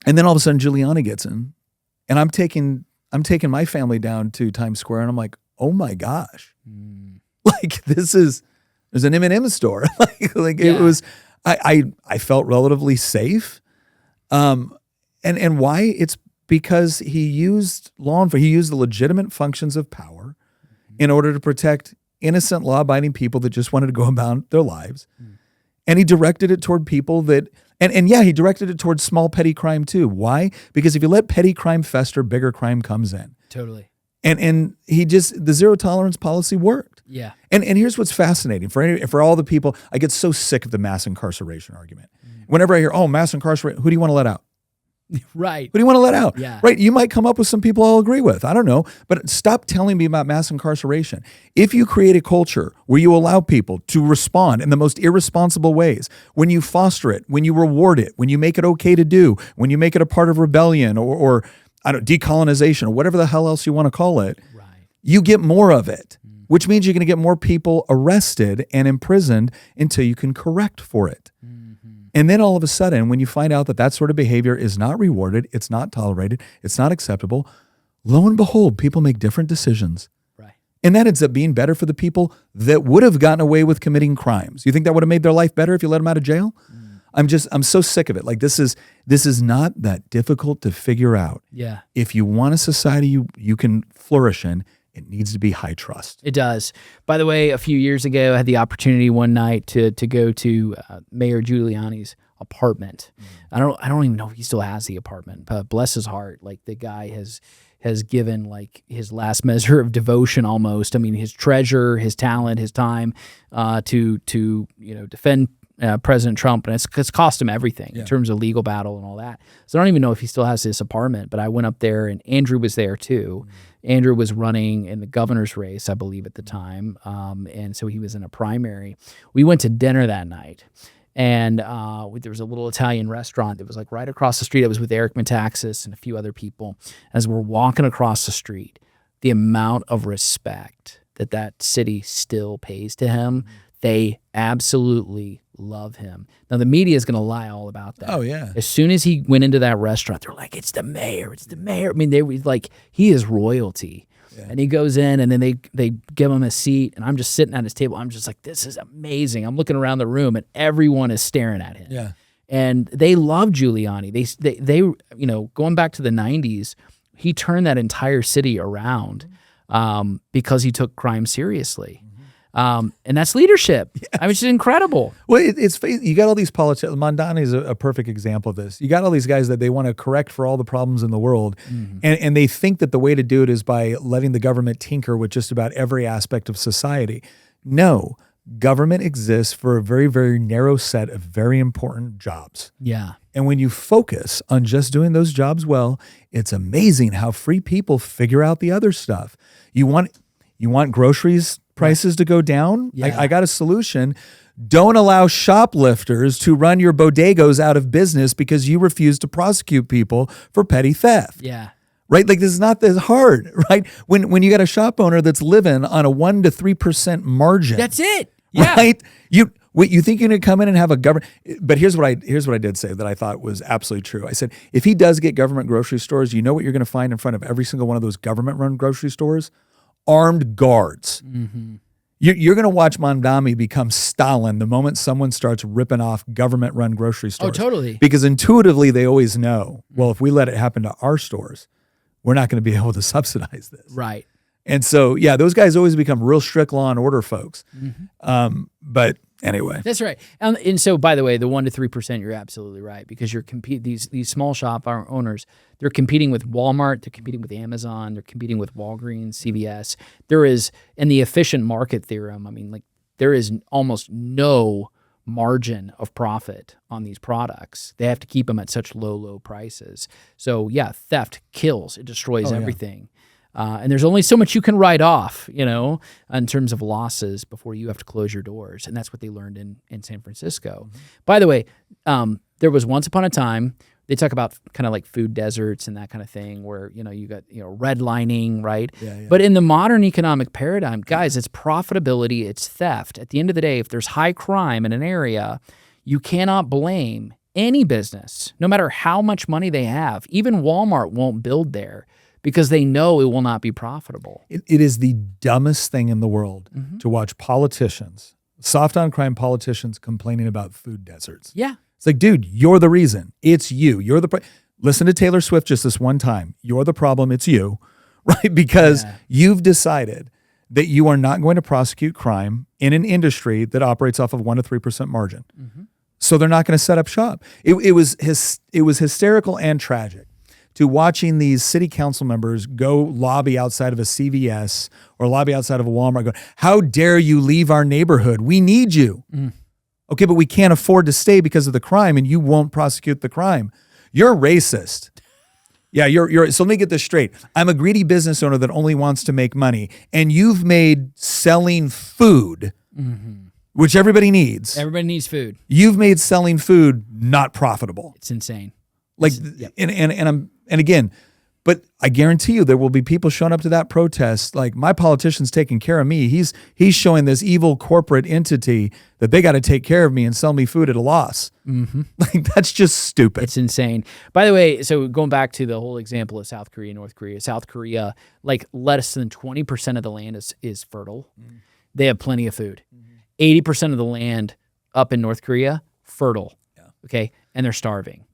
And then all of a sudden Giuliani gets in. And I'm taking my family down to Times Square, and I'm like, oh my gosh, like there's an M&M store, it was. I felt relatively safe, and why? It's because he used the legitimate functions of power in order to protect innocent, law-abiding people that just wanted to go about their lives, and he directed it toward people that. And he directed it towards small petty crime too. Why? Because if you let petty crime fester, bigger crime comes in. Totally. And the zero tolerance policy worked. Yeah. And here's what's fascinating for all the people. I get so sick of the mass incarceration argument. Whenever I hear, mass incarceration, who do you want to let out? Right. Who do you want to let out? Yeah. Right. You might come up with some people I'll agree with. I don't know. But stop telling me about mass incarceration. If you create a culture where you allow people to respond in the most irresponsible ways, when you foster it, when you reward it, when you make it okay to do, when you make it a part of rebellion or decolonization or whatever the hell else you want to call it, you get more of it, which means you're going to get more people arrested and imprisoned until you can correct for it. And then all of a sudden, when you find out that sort of behavior is not rewarded, it's not tolerated, it's not acceptable, lo and behold, people make different decisions. Right. And that ends up being better for the people that would have gotten away with committing crimes. You think that would have made their life better if you let them out of jail? I'm so sick of it. Like this is not that difficult to figure out. Yeah. If you want a society you can flourish in, it needs to be high trust. It does. By the way, a few years ago, I had the opportunity one night to go to Mayor Giuliani's apartment. I don't even know if he still has the apartment, but bless his heart. Like the guy has given like his last measure of devotion almost. I mean, his treasure, his talent, his time to defend President Trump, and it's cost him everything in terms of legal battle and all that. So I don't even know if he still has his apartment, but I went up there, and Andrew was there too. Andrew was running in the governor's race, I believe, at the time, and so he was in a primary. We went to dinner that night, and there was a little Italian restaurant that was like right across the street. I was with Eric Metaxas and a few other people. As we're walking across the street, the amount of respect that city still pays to him, they absolutely love him. Now, the media is going to lie all about that. Oh, yeah. As soon as he went into that restaurant, they're like, it's the mayor, it's the mayor. I mean, they were like, he is royalty. Yeah. And he goes in, and then they give him a seat, and I'm just sitting at his table. I'm just like, this is amazing. I'm looking around the room, and everyone is staring at him. Yeah. And they love Giuliani. They going back to the 90s, he turned that entire city around because he took crime seriously. And that's leadership. Yes. I mean, it's incredible. Well, you got all these politicians. Mondani is a perfect example of this. You got all these guys that they want to correct for all the problems in the world. And they think that the way to do it is by letting the government tinker with just about every aspect of society. No, government exists for a very, very narrow set of very important jobs. Yeah. And when you focus on just doing those jobs well, it's amazing how free people figure out the other stuff. You want groceries prices to go down? Yeah. I got a solution. Don't allow shoplifters to run your bodegos out of business because you refuse to prosecute people for petty theft. Yeah. Right? Like, this is not this hard, right? When you got a shop owner that's living on a 1% to 3% margin. That's it. Yeah. Right? You think you're going to come in and have a government? But here's what I did say that I thought was absolutely true. I said, if he does get government grocery stores, you know what you're going to find in front of every single one of those government-run grocery stores? Armed guards. You're going to watch Mondami become Stalin the moment someone starts ripping off government-run grocery stores. Oh, totally. Because intuitively they always know, well, if we let it happen to our stores, we're not going to be able to subsidize this. Right. And so, yeah, those guys always become real strict law and order folks. But anyway. That's right. And so, by the way, the 1% to 3%, you're absolutely right, because you're these small shop owners, they're competing with Walmart, they're competing with Amazon, they're competing with Walgreens, CVS. There is, in the efficient market theorem, I mean, like, there is almost no margin of profit on these products. They have to keep them at such low prices. So, yeah, theft kills. It destroys everything. And there's only so much you can write off, in terms of losses before you have to close your doors. And that's what they learned in San Francisco. By the way, there was once upon a time, they talk about kind of like food deserts and that kind of thing where, you got, redlining, right? Yeah. But in the modern economic paradigm, guys, it's profitability, it's theft. At the end of the day, if there's high crime in an area, you cannot blame any business, no matter how much money they have. Even Walmart won't build there, because they know it will not be profitable. It is the dumbest thing in the world to watch politicians, soft on crime politicians, complaining about food deserts. Yeah. It's like, dude, you're the reason. It's you. You're the listen to Taylor Swift just this one time. You're the problem. It's you, right? Because you've decided that you are not going to prosecute crime in an industry that operates off of 1% to 3% margin. So they're not going to set up shop. It was hysterical and tragic to watching these city council members go lobby outside of a CVS or lobby outside of a Walmart, go, how dare you leave our neighborhood? We need you. Okay, but we can't afford to stay because of the crime, and you won't prosecute the crime. You're racist. Yeah, you're. So let me get this straight. I'm a greedy business owner that only wants to make money, and you've made selling food, which everybody needs. Everybody needs food. You've made selling food not profitable. It's insane. Like, and again, but I guarantee you there will be people showing up to that protest like, my politician's taking care of me. He's showing this evil corporate entity that they got to take care of me and sell me food at a loss. Like, that's just stupid. It's insane. By the way, so going back to the whole example of South Korea, North Korea, South Korea, like less than 20% of the land is fertile. They have plenty of food. 80% of the land up in North Korea, fertile. Okay, and they're starving.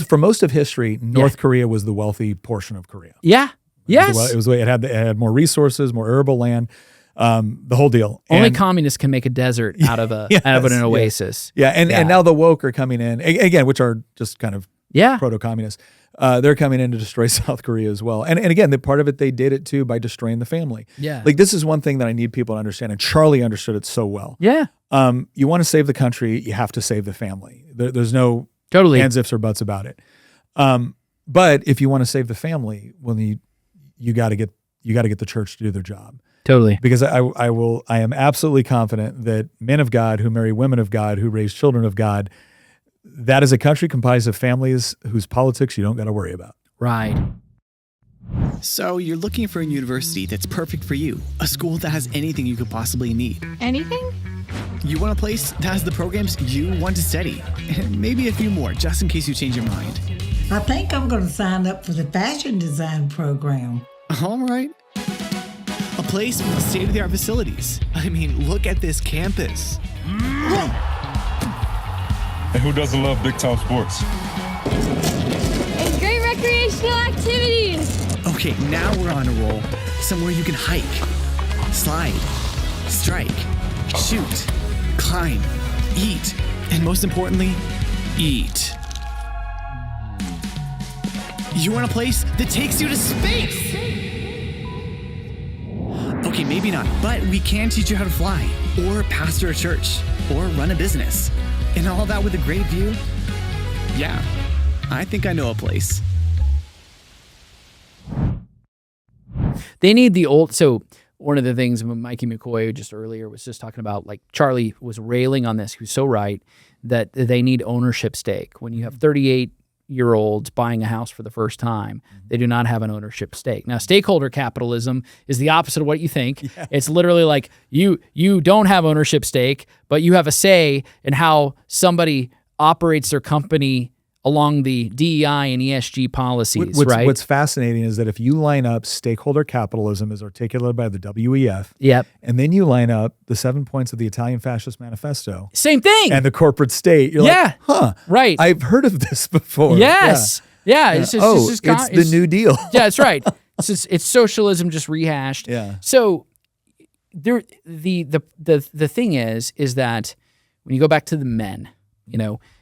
For most of history, North Korea was the wealthy portion of Korea. Yeah. Yes. It was the way it had more resources, more arable land, the whole deal. Only communists can make a desert out of an oasis. Yeah. And now the woke are coming in again, which are just kind of Yeah. proto-communists. They're coming in to destroy South Korea as well. And again, the part of it, they did it too by destroying the family. Yeah. Like, this is one thing that I need people to understand, and Charlie understood it so well. Yeah. You want to save the country, you have to save the family. There's no Totally. ands, ifs, or buts about it. But if you want to save the family, well, you got to get the church to do their job. Totally. Because I am absolutely confident that men of God who marry women of God, who raise children of God, that is a country comprised of families whose politics you don't got to worry about. Right. So you're looking for a university that's perfect for you, a school that has anything you could possibly need. Anything? You want a place that has the programs you want to study, and maybe a few more, just in case you change your mind. I think I'm going to sign up for the fashion design program. All right. A place with state-of-the-art facilities. I mean, look at this campus. And who doesn't love big time sports? And great recreational activities. Okay, now we're on a roll. Somewhere you can hike, slide, strike, shoot, climb, eat, and most importantly, eat. You want a place that takes you to space? Okay, maybe not, but we can teach you how to fly, or pastor a church, or run a business. And all that with a great view? Yeah, I think I know a place. They need the old. So one of the things Mikey McCoy just earlier was just talking about, like Charlie was railing on this. He was so right that they need ownership stake. When you have 38-year-olds buying a house for the first time, they do not have an ownership stake. Now, stakeholder capitalism is the opposite of what you think. Yeah. It's literally like you don't have ownership stake, but you have a say in how somebody operates their company along the DEI and ESG policies, right? What's fascinating is that if you line up stakeholder capitalism as articulated by the WEF, yep, and then you line up the 7 points of the Italian Fascist Manifesto, same thing, and the corporate state, you're like, huh, right. I've heard of this before. Yes. Yeah. It's the New Deal. Yeah, that's right. It's socialism just rehashed. Yeah. So there, the thing is that when you go back to the men,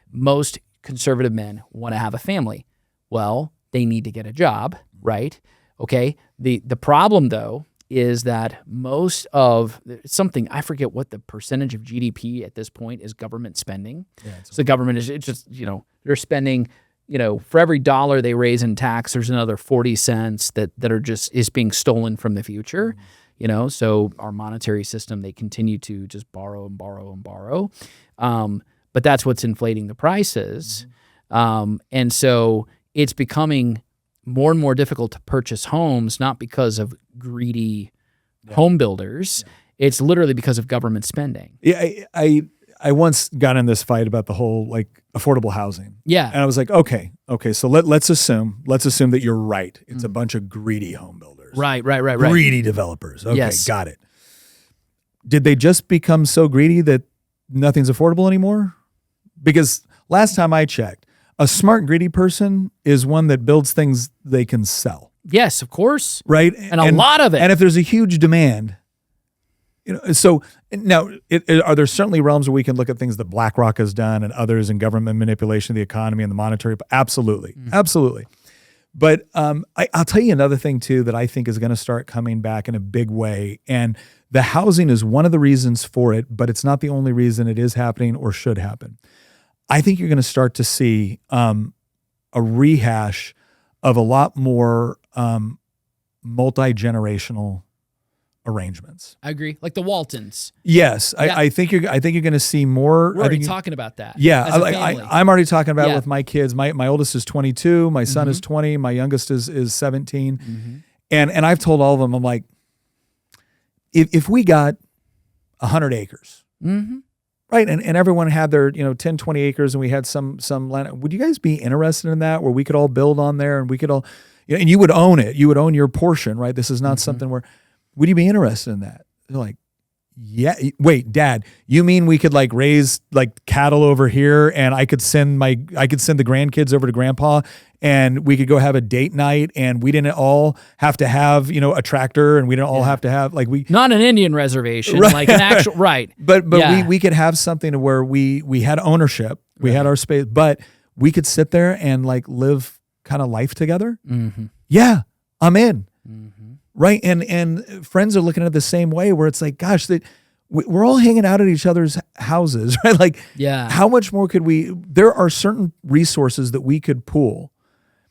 most conservative men want to have a family. Well, they need to get a job, right? Okay. The problem though is that most of something, I forget what the percentage of GDP at this point is government spending. Yeah, so the government is, it's just, they're spending, for every dollar they raise in tax, there's another 40 cents that is being stolen from the future. So our monetary system, they continue to just borrow and borrow and borrow. But that's what's inflating the prices. And so it's becoming more and more difficult to purchase homes, not because of greedy home builders. Yeah. It's literally because of government spending. Yeah, I once got in this fight about the whole affordable housing. Yeah. And I was like, okay. So let's assume that you're right. It's a bunch of greedy home builders. Right. Greedy developers. Okay, yes. Got it. Did they just become so greedy that nothing's affordable anymore? Because last time I checked, a smart, greedy person is one that builds things they can sell. Yes, of course. Right? And a lot of it. And if there's a huge demand, so now are there certainly realms where we can look at things that BlackRock has done and others in government manipulation of the economy and the monetary? Absolutely. Mm-hmm. Absolutely. But I'll tell you another thing too that I think is going to start coming back in a big way. And the housing is one of the reasons for it, but it's not the only reason it is happening or should happen. I think you're going to start to see a rehash of a lot more multi-generational arrangements. I agree, like the Waltons. Yes, Yeah. I think you're going to see more. We're already talking about that. Yeah, as a family. I'm already talking about it with my kids. My oldest is 22. My son is 20. My youngest is 17. Mm-hmm. And I've told all of them, I'm like, if we got 100 acres. Mm-hmm. Right. And everyone had their, 10, 20 acres and we had some land. Would you guys be interested in that where we could all build on there and we could all, and you would own it. You would own your portion, right? This is not something where, would you be interested in that? They're like, yeah. Wait, Dad, you mean we could raise cattle over here and I could send the grandkids over to Grandpa and we could go have a date night and we didn't all have to have, a tractor and we didn't all have to have not an Indian reservation, right. like an actual, right. But we could have something to where we had ownership, we had our space, but we could sit there and like live kind of life together. Mm-hmm. Yeah, I'm in. Mm-hmm. Right. And friends are looking at it the same way, where it's like, gosh, we're all hanging out at each other's houses, right? Like, Yeah. how much more could there are certain resources that we could pool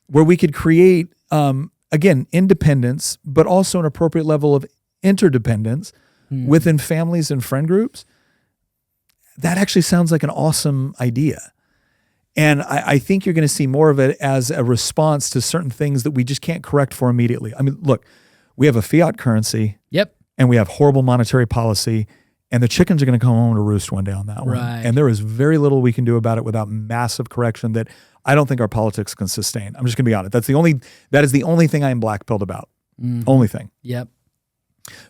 where we could create, again, independence, but also an appropriate level of interdependence within families and friend groups. That actually sounds like an awesome idea. And I think you're going to see more of it as a response to certain things that we just can't correct for immediately. I mean, look, we have a fiat currency. Yep. And we have horrible monetary policy, and the chickens are going to come home to roost one day on that one. Right. And there is very little we can do about it without massive correction that I don't think our politics can sustain. I'm just going to be honest. That is the only thing I am black-pilled about. Only thing. Yep.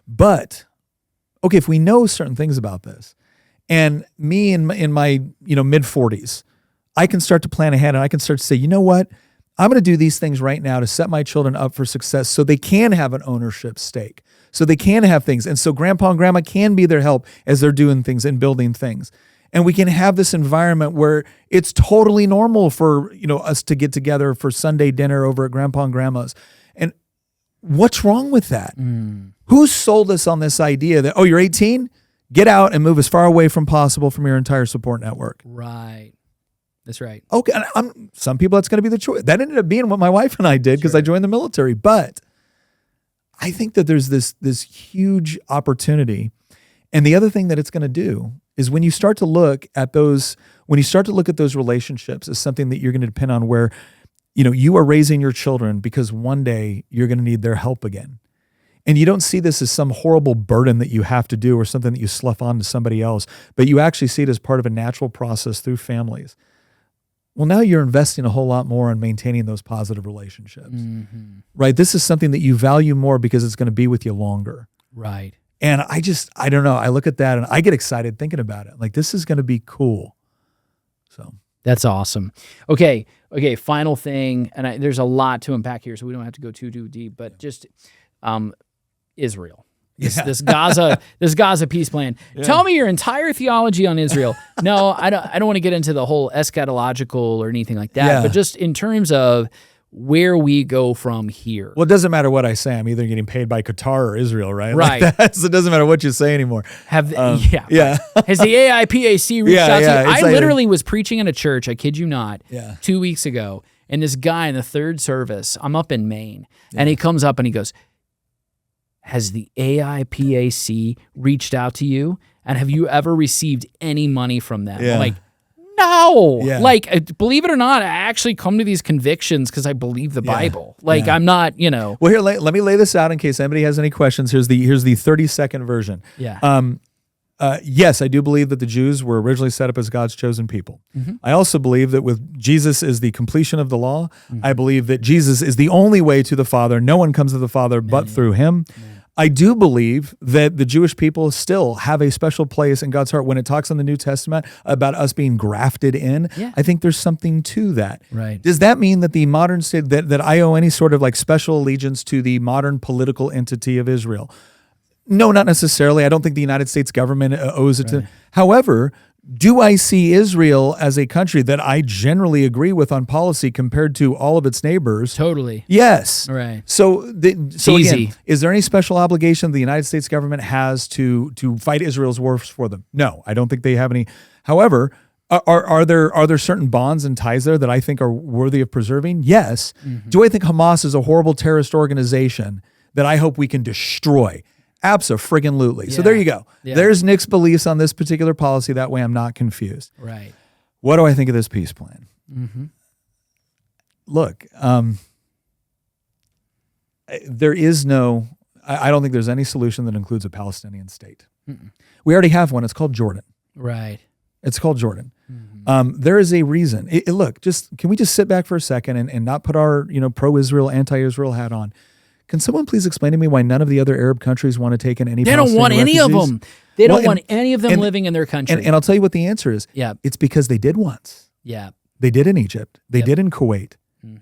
But, okay, if we know certain things about this, and me in my mid-40s, I can start to plan ahead, and I can start to say, you know what? I'm going to do these things right now to set my children up for success so they can have an ownership stake, so they can have things. And so grandpa and grandma can be their help as they're doing things and building things. And we can have this environment where it's totally normal for, us to get together for Sunday dinner over at grandpa and grandma's. And what's wrong with that? Who sold us on this idea that, oh, you're 18? Get out and move as far away from possible from your entire support network. Right. That's right. Okay, some people that's going to be the choice. That ended up being what my wife and I did because I joined the military. But I think that there's this huge opportunity. And the other thing that it's going to do is when you start to look at those relationships as something that you're going to depend on, where, you are raising your children because one day you're going to need their help again. And you don't see this as some horrible burden that you have to do or something that you slough on to somebody else, but you actually see it as part of a natural process through families. Well, now you're investing a whole lot more in maintaining those positive relationships, right? This is something that you value more because it's going to be with you longer. Right. And I don't know. I look at that and I get excited thinking about it. Like, this is going to be cool. So that's awesome. Okay. Final thing. And there's a lot to unpack here, so we don't have to go too deep, but just, Israel. This Gaza peace plan. Yeah. Tell me your entire theology on Israel. No, I don't want to get into the whole eschatological or anything like that, but just in terms of where we go from here. Well, it doesn't matter what I say. I'm either getting paid by Qatar or Israel, right? Right. Like so it doesn't matter what you say anymore. Has the AIPAC reached out to you? I literally was preaching in a church, I kid you not, 2 weeks ago, and this guy in the third service, I'm up in Maine, and he comes up and he goes, has the AIPAC reached out to you? And have you ever received any money from them? I'm like, no. Yeah. Like, believe it or not, I actually come to these convictions because I believe the Bible. Like, I'm not, Well, here, let me lay this out in case anybody has any questions. Here's the 30-second version. Yeah. Yes, I do believe that the Jews were originally set up as God's chosen people. I also believe that with Jesus is the completion of the law. I believe that Jesus is the only way to the Father. No one comes to the Father but through him. I do believe that the Jewish people still have a special place in God's heart when it talks in the New Testament about us being grafted in. Yeah. I think there's something to that. Right. Does that mean that the modern state, that I owe any sort of like special allegiance to the modern political entity of Israel? No, not necessarily. I don't think the United States government owes it to. However, do I see Israel as a country that I generally agree with on policy compared to all of its neighbors? Totally. Yes. Right. So again, is there any special obligation the United States government has to fight Israel's wars for them? No, I don't think they have any. However, are there certain bonds and ties there that I think are worthy of preserving? Yes. Do I think Hamas is a horrible terrorist organization that I hope we can destroy? Abso-friggin-lutely. Yeah. So there you go. Yeah. There's Nick's beliefs on this particular policy. That way I'm not confused. Right. What do I think of this peace plan? Look, there is no, I don't think there's any solution that includes a Palestinian state. We already have one. It's called Jordan. Right. It's called Jordan. There is a reason. Look, can we just sit back for a second and not put our pro-Israel, anti-Israel hat on? Can someone please explain to me why none of the other Arab countries want to take in any Palestinian don't want refugees? Any of them. They don't want any of them living in their country. And I'll tell you what the answer is. Yeah. It's because they did once. Yeah. They did in Egypt. They did in Kuwait.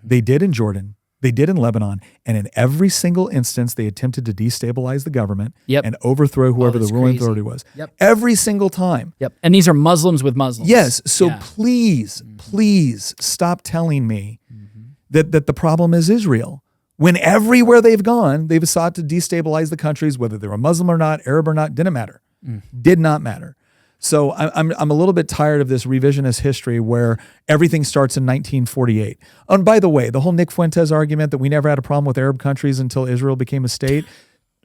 They did in Jordan. They did in Lebanon. And in every single instance, they attempted to destabilize the government Yep. and overthrow whoever the that's ruling crazy. authority was. Yep. Every single time. Yep. And these are Muslims with Muslims. Yes. So Yeah. please stop telling me that the problem is Israel. When everywhere they've gone, they've sought to destabilize the countries, whether they were Muslim or not, Arab or not, didn't matter. Did not matter. So I'm a little bit tired of this revisionist history where everything starts in 1948. Oh, and by the way, the whole Nick Freitas argument that we never had a problem with Arab countries until Israel became a state.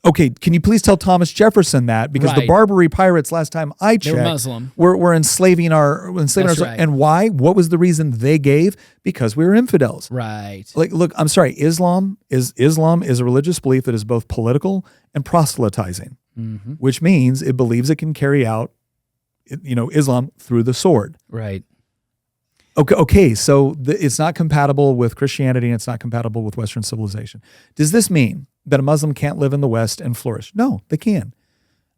Okay, can you please tell Thomas Jefferson that? Because the Right. Barbary pirates, last time I checked, were Muslim. were enslaving ourselves. right. And why? What was the reason they gave? Because we were infidels. Right. Like, look, I'm sorry. Islam is a religious belief that is both political and proselytizing, which means it believes it can carry out, Islam through the sword. Right. Okay. So it's not compatible with Christianity and it's not compatible with Western civilization. Does this mean that a Muslim can't live in the West and flourish? No, they can,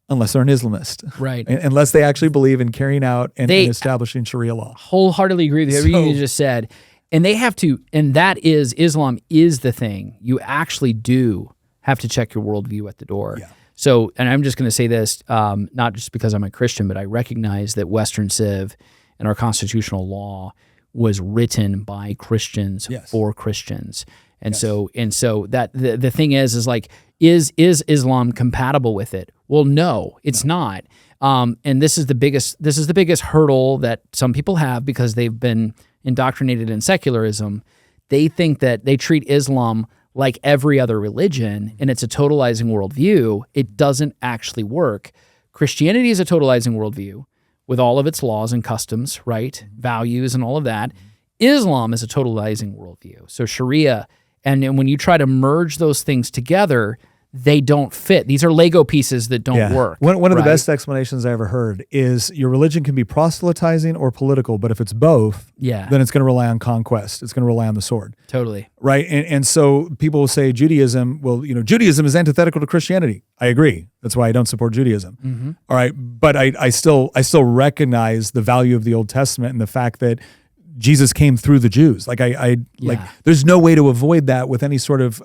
unless they're an Islamist. Right. Unless they actually believe in carrying out and establishing Sharia law. Wholeheartedly agree with everything you just said. And they have to, and that is, Islam is the thing. You actually do have to check your worldview at the door. Yeah. So, and I'm just going to say this, not just because I'm a Christian, but I recognize that Western Civ and our constitutional law was written by Christians for Christians. And so that the thing is like, is Islam compatible with it? Well, no, it's not. And this is the biggest hurdle that some people have because they've been indoctrinated in secularism. They think that they treat Islam like every other religion, and it's a totalizing worldview. It doesn't actually work. Christianity is a totalizing worldview with all of its laws and customs, right? Values and all of that. Islam is a totalizing worldview. So Sharia, and when you try to merge those things together, they don't fit. These are Lego pieces that don't work. One of the best explanations I ever heard is your religion can be proselytizing or political, but if it's both, then it's going to rely on conquest. It's going to rely on the sword. Totally. Right? And so people will say Judaism, Judaism is antithetical to Christianity. I agree. That's why I don't support Judaism. All right. But I still recognize the value of the Old Testament and the fact that Jesus came through the Jews. There's no way to avoid that with any sort of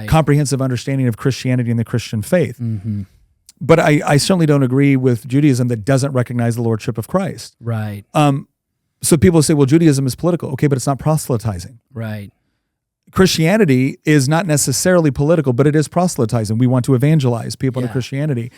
comprehensive understanding of Christianity and the Christian faith. But I certainly don't agree with Judaism that doesn't recognize the lordship of Christ. Right. So people say, well, Judaism is political. Okay, but it's not proselytizing. Right. Christianity is not necessarily political, but it is proselytizing. We want to evangelize people to Christianity.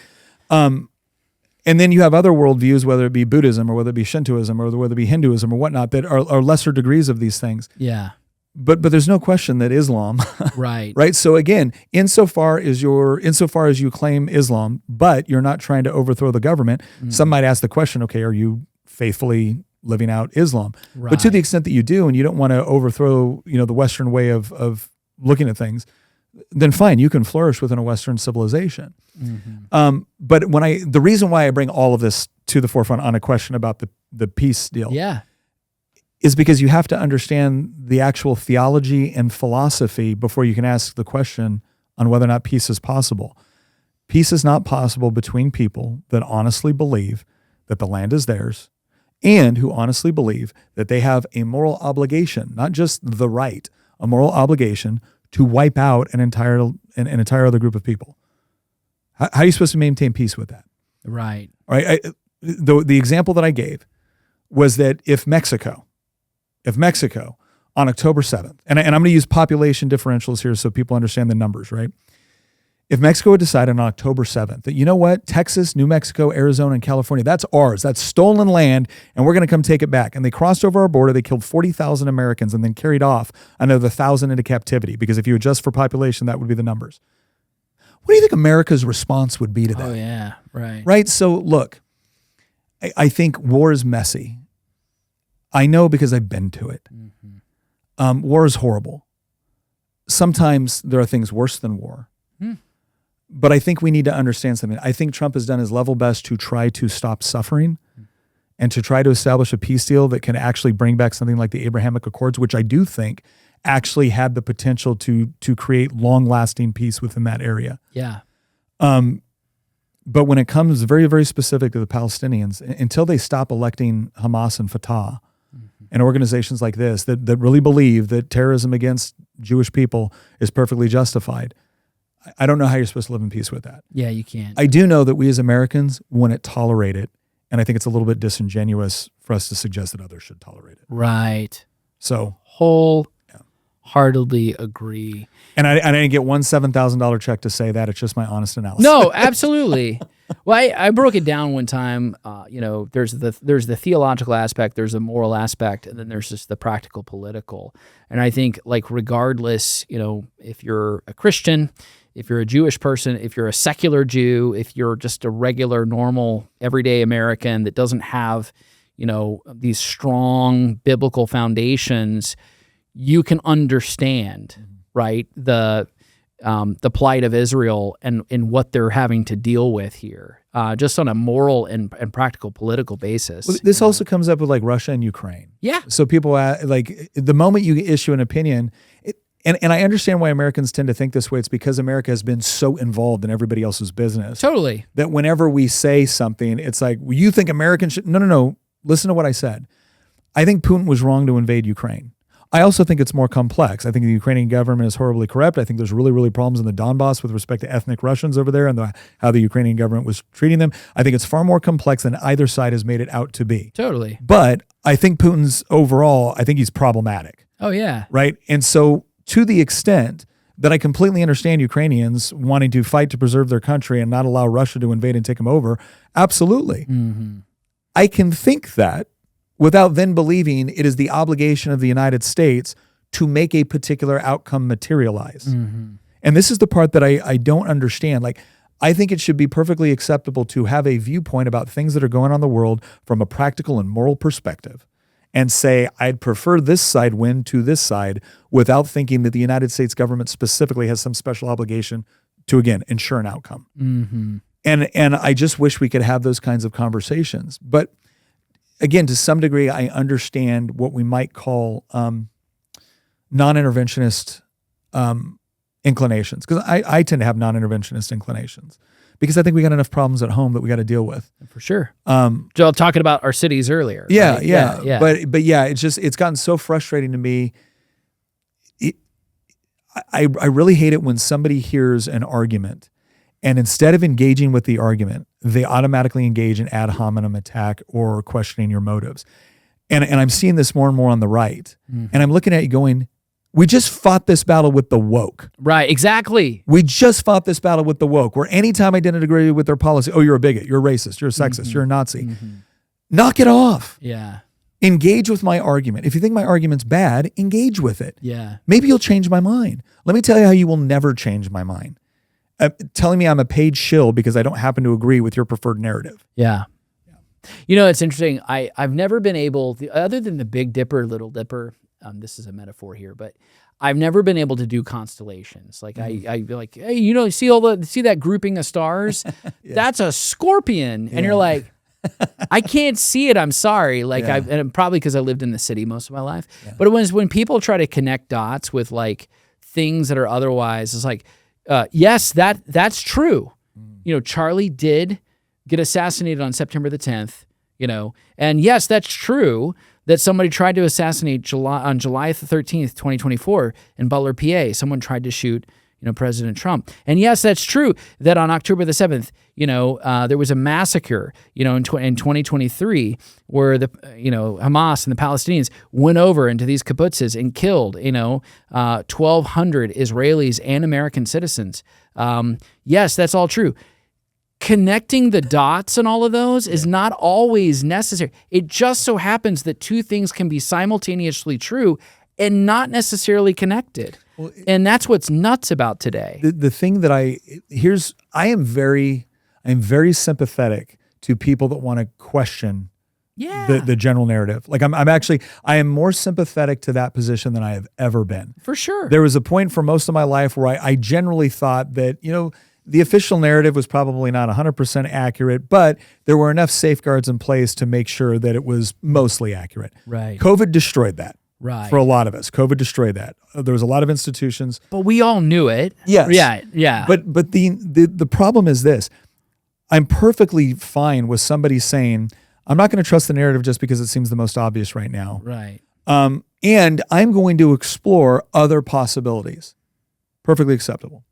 And then you have other worldviews, whether it be Buddhism or whether it be Shintoism or whether it be Hinduism or whatnot, that are lesser degrees of these things. Yeah. But there's no question that Islam, right? Right. So again, insofar as you claim Islam, but you're not trying to overthrow the government, some might ask the question: okay, are you faithfully living out Islam? Right. But to the extent that you do, and you don't want to overthrow, the Western way of looking at things, then fine, you can flourish within a Western civilization. But the reason why I bring all of this to the forefront on a question about the peace deal, is because you have to understand the actual theology and philosophy before you can ask the question on whether or not peace is possible. Peace is not possible between people that honestly believe that the land is theirs and who honestly believe that they have a moral obligation, not just the right, a moral obligation to wipe out an entire other group of people. How are you supposed to maintain peace with that? Right. All right. The example that I gave was that if Mexico on October 7th, and I'm going to use population differentials here so people understand the numbers, right? If Mexico had decided on October 7th that, you know what, Texas, New Mexico, Arizona, and California, that's ours, that's stolen land, and we're going to come take it back. And they crossed over our border, they killed 40,000 Americans and then carried off another 1,000 into captivity, because if you adjust for population, that would be the numbers. What do you think America's response would be to that? Oh, yeah, right. Right? So look, I think war is messy. I know because I've been to it. War is horrible. Sometimes there are things worse than war. But I think we need to understand something. I think Trump has done his level best to try to stop suffering and to try to establish a peace deal that can actually bring back something like the Abrahamic Accords, which I do think actually had the potential to create long-lasting peace within that area. Yeah. But when it comes very, very specific to the Palestinians, until they stop electing Hamas and Fatah, and organizations like this that really believe that terrorism against Jewish people is perfectly justified. I don't know how you're supposed to live in peace with that. Yeah, you can't. I do know that we as Americans wouldn't tolerate it, and I think it's a little bit disingenuous for us to suggest that others should tolerate it. Right. So Wholeheartedly agree. And I didn't get one $7,000 check to say that. It's just my honest analysis. No, absolutely. Well, I broke it down one time. There's the theological aspect, there's the moral aspect, and then there's just the practical political. And I think, like, regardless, if you're a Christian, if you're a Jewish person, if you're a secular Jew, if you're just a regular, normal, everyday American that doesn't have, these strong biblical foundations, you can understand, right, the plight of Israel and what they're having to deal with here, just on a moral and practical political basis. Well, this also comes up with like Russia and Ukraine. Yeah. So people like the moment you issue an opinion, and I understand why Americans tend to think this way. It's because America has been so involved in everybody else's business. Totally. That whenever we say something, it's like, well, you think Americans should? No. Listen to what I said. I think Putin was wrong to invade Ukraine. I also think it's more complex. I think the Ukrainian government is horribly corrupt. I think there's really, really problems in the Donbass with respect to ethnic Russians over there and how the Ukrainian government was treating them. I think it's far more complex than either side has made it out to be. Totally. But I think Putin's overall, I think he's problematic. Oh, yeah. Right? And so to the extent that I completely understand Ukrainians wanting to fight to preserve their country and not allow Russia to invade and take them over, absolutely. Mm-hmm. I can think that without then believing it is the obligation of the United States to make a particular outcome materialize. Mm-hmm. And this is the part that I don't understand. Like, I think it should be perfectly acceptable to have a viewpoint about things that are going on in the world from a practical and moral perspective and say, I'd prefer this side win to this side without thinking that the United States government specifically has some special obligation to, again, ensure an outcome. Mm-hmm. And I just wish we could have those kinds of conversations. But again, to some degree, I understand what we might call non-interventionist inclinations, because I tend to have non-interventionist inclinations because I think we got enough problems at home that we got to deal with. For sure. Joel, talking about our cities earlier. Yeah, right? yeah. But yeah, it's gotten so frustrating to me. I really hate it when somebody hears an argument and instead of engaging with the argument, they automatically engage in ad hominem attack or questioning your motives. And I'm seeing this more and more on the right. Mm-hmm. And I'm looking at you going, we just fought this battle with the woke. Right, exactly. We just fought this battle with the woke, where anytime I didn't agree with their policy, oh, you're a bigot, you're a racist, you're a sexist, mm-hmm. you're a Nazi. Mm-hmm. Knock it off. Yeah. Engage with my argument. If you think my argument's bad, engage with it. Yeah. Maybe you'll change my mind. Let me tell you how you will never change my mind. Telling me I'm a paid shill because I don't happen to agree with your preferred narrative. Yeah. It's interesting. I've never been able, other than the Big Dipper, Little Dipper, this is a metaphor here, but I've never been able to do constellations. Like I'd be like, hey, see that grouping of stars? Yeah. That's a scorpion. And you're like, I can't see it. I'm sorry. Like and probably because I lived in the city most of my life. Yeah. But when people try to connect dots with like things that are otherwise, it's like, yes, that's true. Charlie did get assassinated on September the 10th, and yes, that's true that somebody tried to assassinate on July the 13th, 2024 in Butler, PA. Someone tried to shoot, President Trump. And yes, that's true that on October the 7th, there was a massacre, in 2023 where the, Hamas and the Palestinians went over into these kibbutzes and killed, 1,200 Israelis and American citizens. Yes, that's all true. Connecting the dots and all of those is not always necessary. It just so happens that two things can be simultaneously true and not necessarily connected. Well, and that's what's nuts about today. The thing that I am very sympathetic to people that want to question the general narrative. Like I am more sympathetic to that position than I have ever been. For sure. There was a point for most of my life where I generally thought that, the official narrative was probably not 100% accurate, but there were enough safeguards in place to make sure that it was mostly accurate. Right. COVID destroyed that. Right. For a lot of us. COVID destroyed that. There was a lot of institutions. But we all knew it. Yes. Yeah. But the problem is this. I'm perfectly fine with somebody saying, I'm not going to trust the narrative just because it seems the most obvious right now. Right. And I'm going to explore other possibilities. Perfectly acceptable.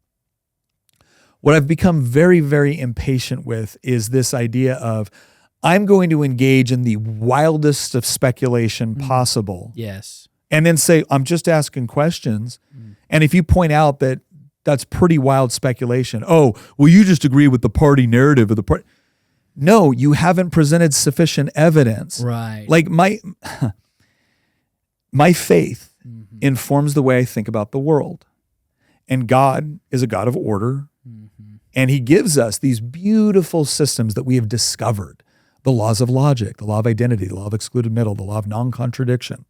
What I've become very, very impatient with is this idea of I'm going to engage in the wildest of speculation possible. Yes. And then say, I'm just asking questions. And if you point out that that's pretty wild speculation, oh, well, you just agree with the party narrative of the party. No, you haven't presented sufficient evidence. Right. Like my faith informs the way I think about the world. And God is a God of order. And he gives us these beautiful systems that we have discovered. The laws of logic, the law of identity, the law of excluded middle, the law of non-contradiction.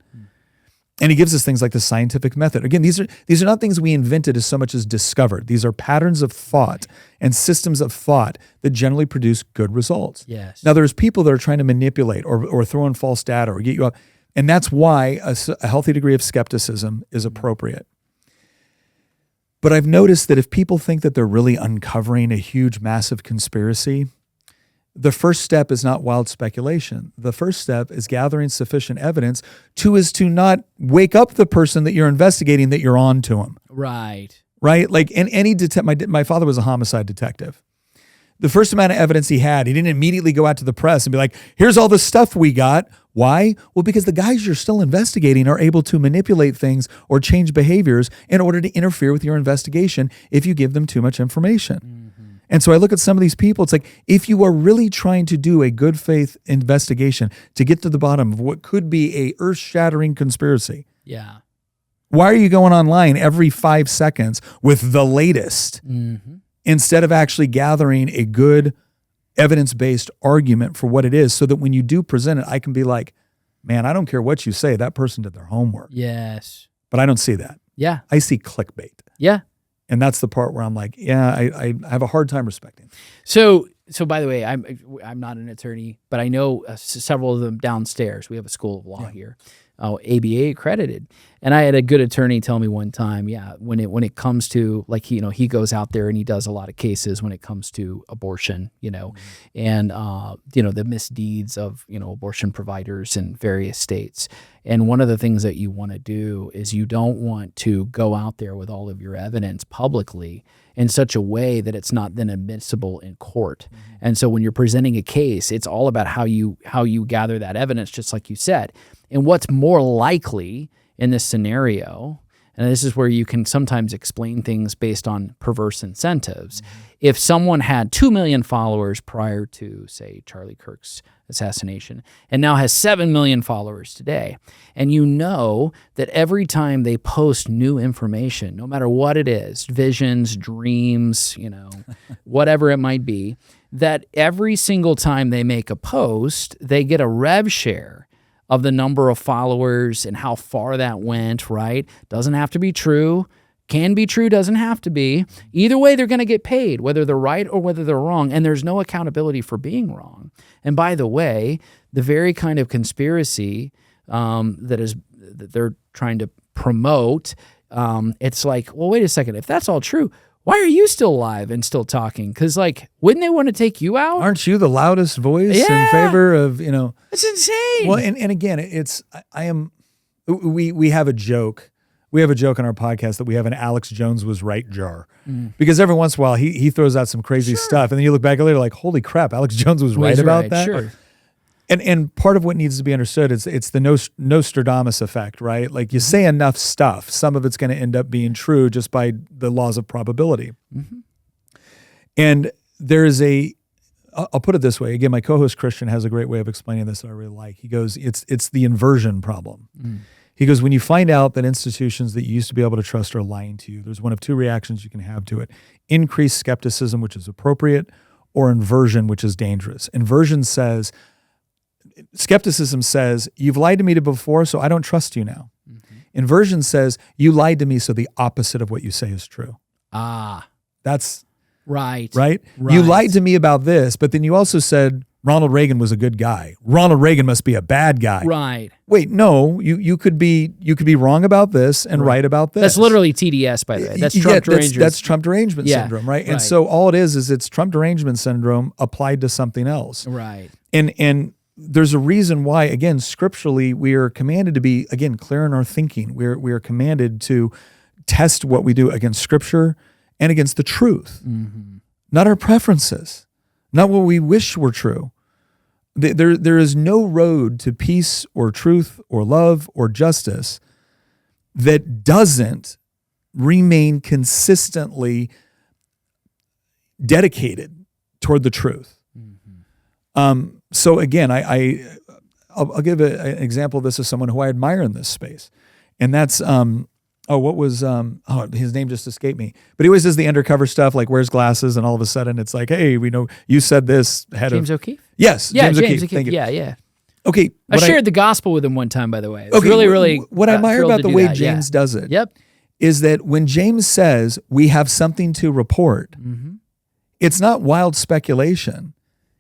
And he gives us things like the scientific method. Again, these are not things we invented as so much as discovered. These are patterns of thought and systems of thought that generally produce good results. Yes. Now, there's people that are trying to manipulate or throw in false data or get you up. And that's why a healthy degree of skepticism is appropriate. But I've noticed that if people think that they're really uncovering a huge, massive conspiracy, the first step is not wild speculation. The first step is gathering sufficient evidence to not wake up the person that you're investigating that you're on to him. Right. Right? Like in any my father was a homicide detective. The first amount of evidence he didn't immediately go out to the press and be like, here's all the stuff we got. Why? Well, because the guys you're still investigating are able to manipulate things or change behaviors in order to interfere with your investigation if you give them too much information. And so I look at some of these people, it's like, if you are really trying to do a good faith investigation to get to the bottom of what could be a earth-shattering conspiracy, Yeah. why are you going online every 5 seconds with the latest instead of actually gathering a good evidence-based argument for what it is so that when you do present it, I can be like, man, I don't care what you say, that person did their homework. Yes. But I don't see that. Yeah. I see clickbait. Yeah. And that's the part where I'm like, yeah, I have a hard time respecting. So by the way, I'm not an attorney, but I know several of them downstairs. We have a school of law here, ABA accredited. And I had a good attorney tell me one time, when it comes to like, he goes out there and he does a lot of cases when it comes to abortion, and the misdeeds of, abortion providers in various states. And one of the things that you want to do is you don't want to go out there with all of your evidence publicly in such a way that it's not then admissible in court. And so when you're presenting a case, it's all about how you gather that evidence, just like you said. And what's more likely in this scenario, and this is where you can sometimes explain things based on perverse incentives. If someone had 2 million followers prior to, say, Charlie Kirk's assassination, and now has 7 million followers today, and you know that every time they post new information, no matter what it is, visions, dreams, whatever it might be, that every single time they make a post, they get a rev share of the number of followers and how far that went, right? Doesn't have to be true. Can be true, doesn't have to be. Either way, they're going to get paid, whether they're right or whether they're wrong, and there's no accountability for being wrong. And by the way, the very kind of conspiracy that they're trying to promote, it's like, well, wait a second, if that's all true, why are you still alive and still talking? Because, wouldn't they want to take you out? Aren't you the loudest voice in favor of, It's insane. Well, and again, we have a joke. We have a joke on our podcast that we have an Alex Jones was right jar. Because every once in a while he throws out some crazy stuff. And then you look back later like, holy crap, Alex Jones was right about that. Sure. And part of what needs to be understood is it's the Nostradamus effect, right? Like you say enough stuff, some of it's going to end up being true just by the laws of probability. And there is I'll put it this way. Again, my co-host Christian has a great way of explaining this that I really like. He goes, it's the inversion problem. He goes, when you find out that institutions that you used to be able to trust are lying to you, there's one of two reactions you can have to it. Increased skepticism, which is appropriate, or inversion, which is dangerous. Skepticism says, you've lied to me before, so I don't trust you now. Inversion says, you lied to me, so the opposite of what you say is true. That's right. Right? You lied to me about this, but then you also said Ronald Reagan was a good guy. Ronald Reagan must be a bad guy. Right. Wait, no, you could be wrong about this and right about this. That's literally TDS, by the way. That's Trump derangement. That's Trump derangement syndrome, right? And so all it is it's Trump derangement syndrome applied to something else. Right. And there's a reason why, again, scripturally, we are commanded to be, again, clear in our thinking. We are commanded to test what we do against Scripture and against the truth, not our preferences, not what we wish were true. There is no road to peace or truth or love or justice that doesn't remain consistently dedicated toward the truth. So again, I'll give an example of this as someone who I admire in this space, and that's his name just escaped me, but he always does the undercover stuff, like wears glasses, and all of a sudden it's like, hey, we know you said this James O'Keefe. Yes, Yeah, James O'Keefe. O'Keefe. Thank you. Yeah. Okay, I shared the gospel with him one time, by the way. It was okay, really what I admire thrilled about to the do way that. James does it Yep. is that when James says we have something to report, it's not wild speculation.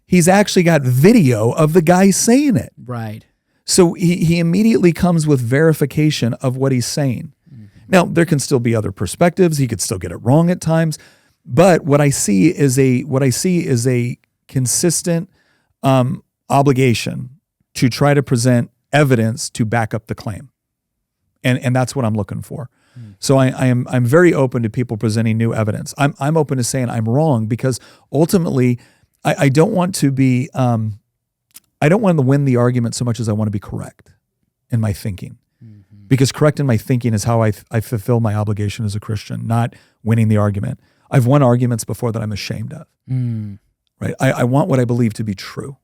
He's actually got video of the guy saying it. Right. So he immediately comes with verification of what he's saying. Now, there can still be other perspectives. He could still get it wrong at times. But what I see is a consistent obligation to try to present evidence to back up the claim. And that's what I'm looking for. So I'm very open to people presenting new evidence. I'm open to saying I'm wrong, because ultimately I don't want to be I don't want to win the argument so much as I want to be correct in my thinking. Because correct in my thinking is how I fulfill my obligation as a Christian, not winning the argument. I've won arguments before that I'm ashamed of. Right? I want what I believe to be true.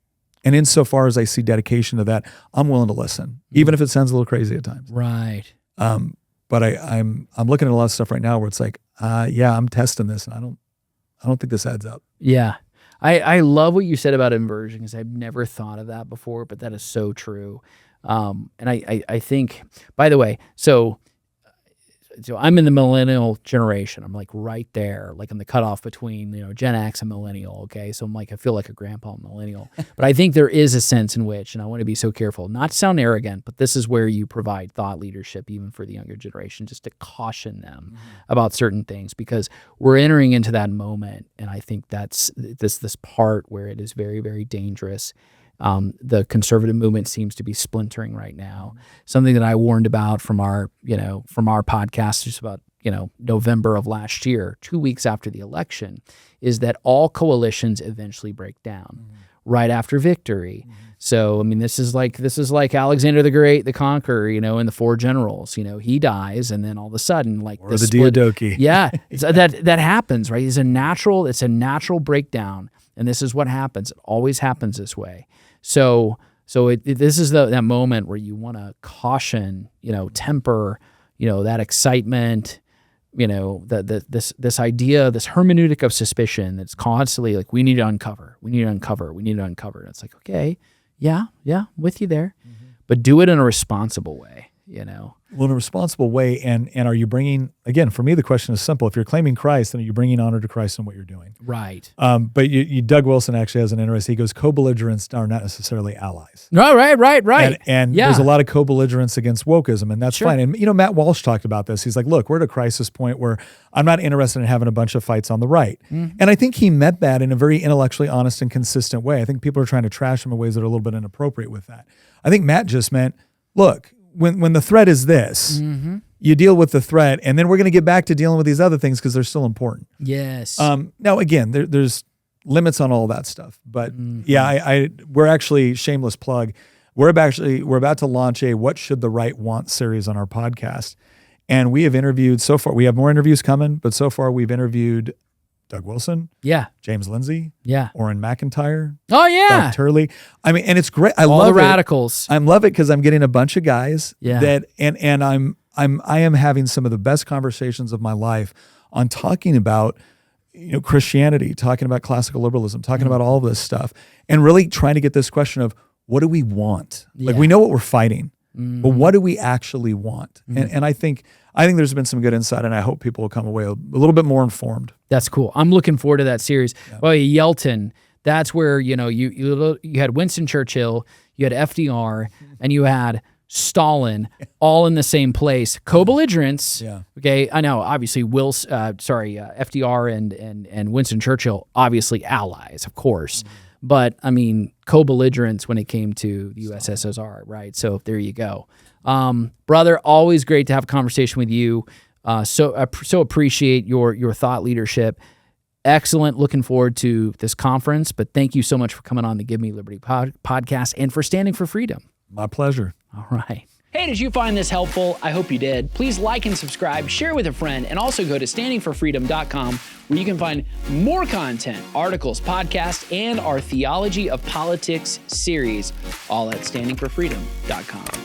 And insofar as I see dedication to that, I'm willing to listen, even if it sounds a little crazy at times. Right. But I'm looking at a lot of stuff right now where it's like, I'm testing this, and I don't think this adds up. Yeah. I love what you said about inversion, because I've never thought of that before, but that is so true. And I think, by the way, so I'm in the millennial generation. I'm like right there, like in the cutoff between, Gen X and millennial. Okay. So I'm like, I feel like a grandpa millennial, but I think there is a sense in which, and I want to be so careful not to sound arrogant, but this is where you provide thought leadership, even for the younger generation, just to caution them about certain things, because we're entering into that moment. And I think that's this part where it is very, very dangerous. The conservative movement seems to be splintering right now. Something that I warned about from our podcast just about, November of last year, 2 weeks after the election, is that all coalitions eventually break down right after victory. So, I mean, this is like Alexander the Great, the Conqueror, and the four generals, he dies, and then all of a sudden, like or the Diadochi. Yeah, that happens, right? It's a natural breakdown. And this is what happens. It always happens this way. So this is that moment where you want to caution, temper, that excitement, this idea, this hermeneutic of suspicion that's constantly like, we need to uncover. And it's like, okay, yeah, with you there, but do it in a responsible way, Well, in a responsible way, and are you bringing, again, for me, the question is simple. If you're claiming Christ, then are you bringing honor to Christ in what you're doing? Right. But Doug Wilson actually has an interest. He goes, co-belligerents are not necessarily allies. No, right. And there's a lot of co-belligerents against wokeism, and that's fine. And, Matt Walsh talked about this. He's like, look, we're at a crisis point where I'm not interested in having a bunch of fights on the right. And I think he meant that in a very intellectually honest and consistent way. I think people are trying to trash him in ways that are a little bit inappropriate with that. I think Matt just meant, look, when the threat is this, you deal with the threat, and then we're going to get back to dealing with these other things because they're still important. Yes. Now, again, there's limits on all that stuff, but we're actually, shameless plug, we're about to launch a What Should the Right Want series on our podcast, and we have interviewed so far. We have more interviews coming, but so far we've interviewed Doug Wilson, James Lindsay, Orrin McIntyre, Doug Turley. I mean, and it's great. I love the radicals. I love it because I'm getting a bunch of guys that, and I am having some of the best conversations of my life on talking about, Christianity, talking about classical liberalism, talking about all of this stuff, and really trying to get this question of what do we want? Like, we know what we're fighting, but what do we actually want? And I think there's been some good insight, and I hope people will come away a little bit more informed. That's cool. I'm looking forward to that series. Yeah. Well, Yelton, that's where, you had Winston Churchill, you had FDR, and you had Stalin all in the same place. Co-belligerents. Yeah. Okay. I know, obviously, FDR and Winston Churchill, obviously allies, of course. but I mean, co-belligerents when it came to the USSR, right? So there you go. Brother, always great to have a conversation with you. So appreciate your thought leadership. Excellent. Looking forward to this conference, but thank you so much for coming on the Give Me Liberty podcast and for standing for freedom. My pleasure. All right. Hey, did you find this helpful? I hope you did. Please like and subscribe, share with a friend, and also go to standingforfreedom.com where you can find more content, articles, podcasts, and our Theology of Politics series, all at standingforfreedom.com.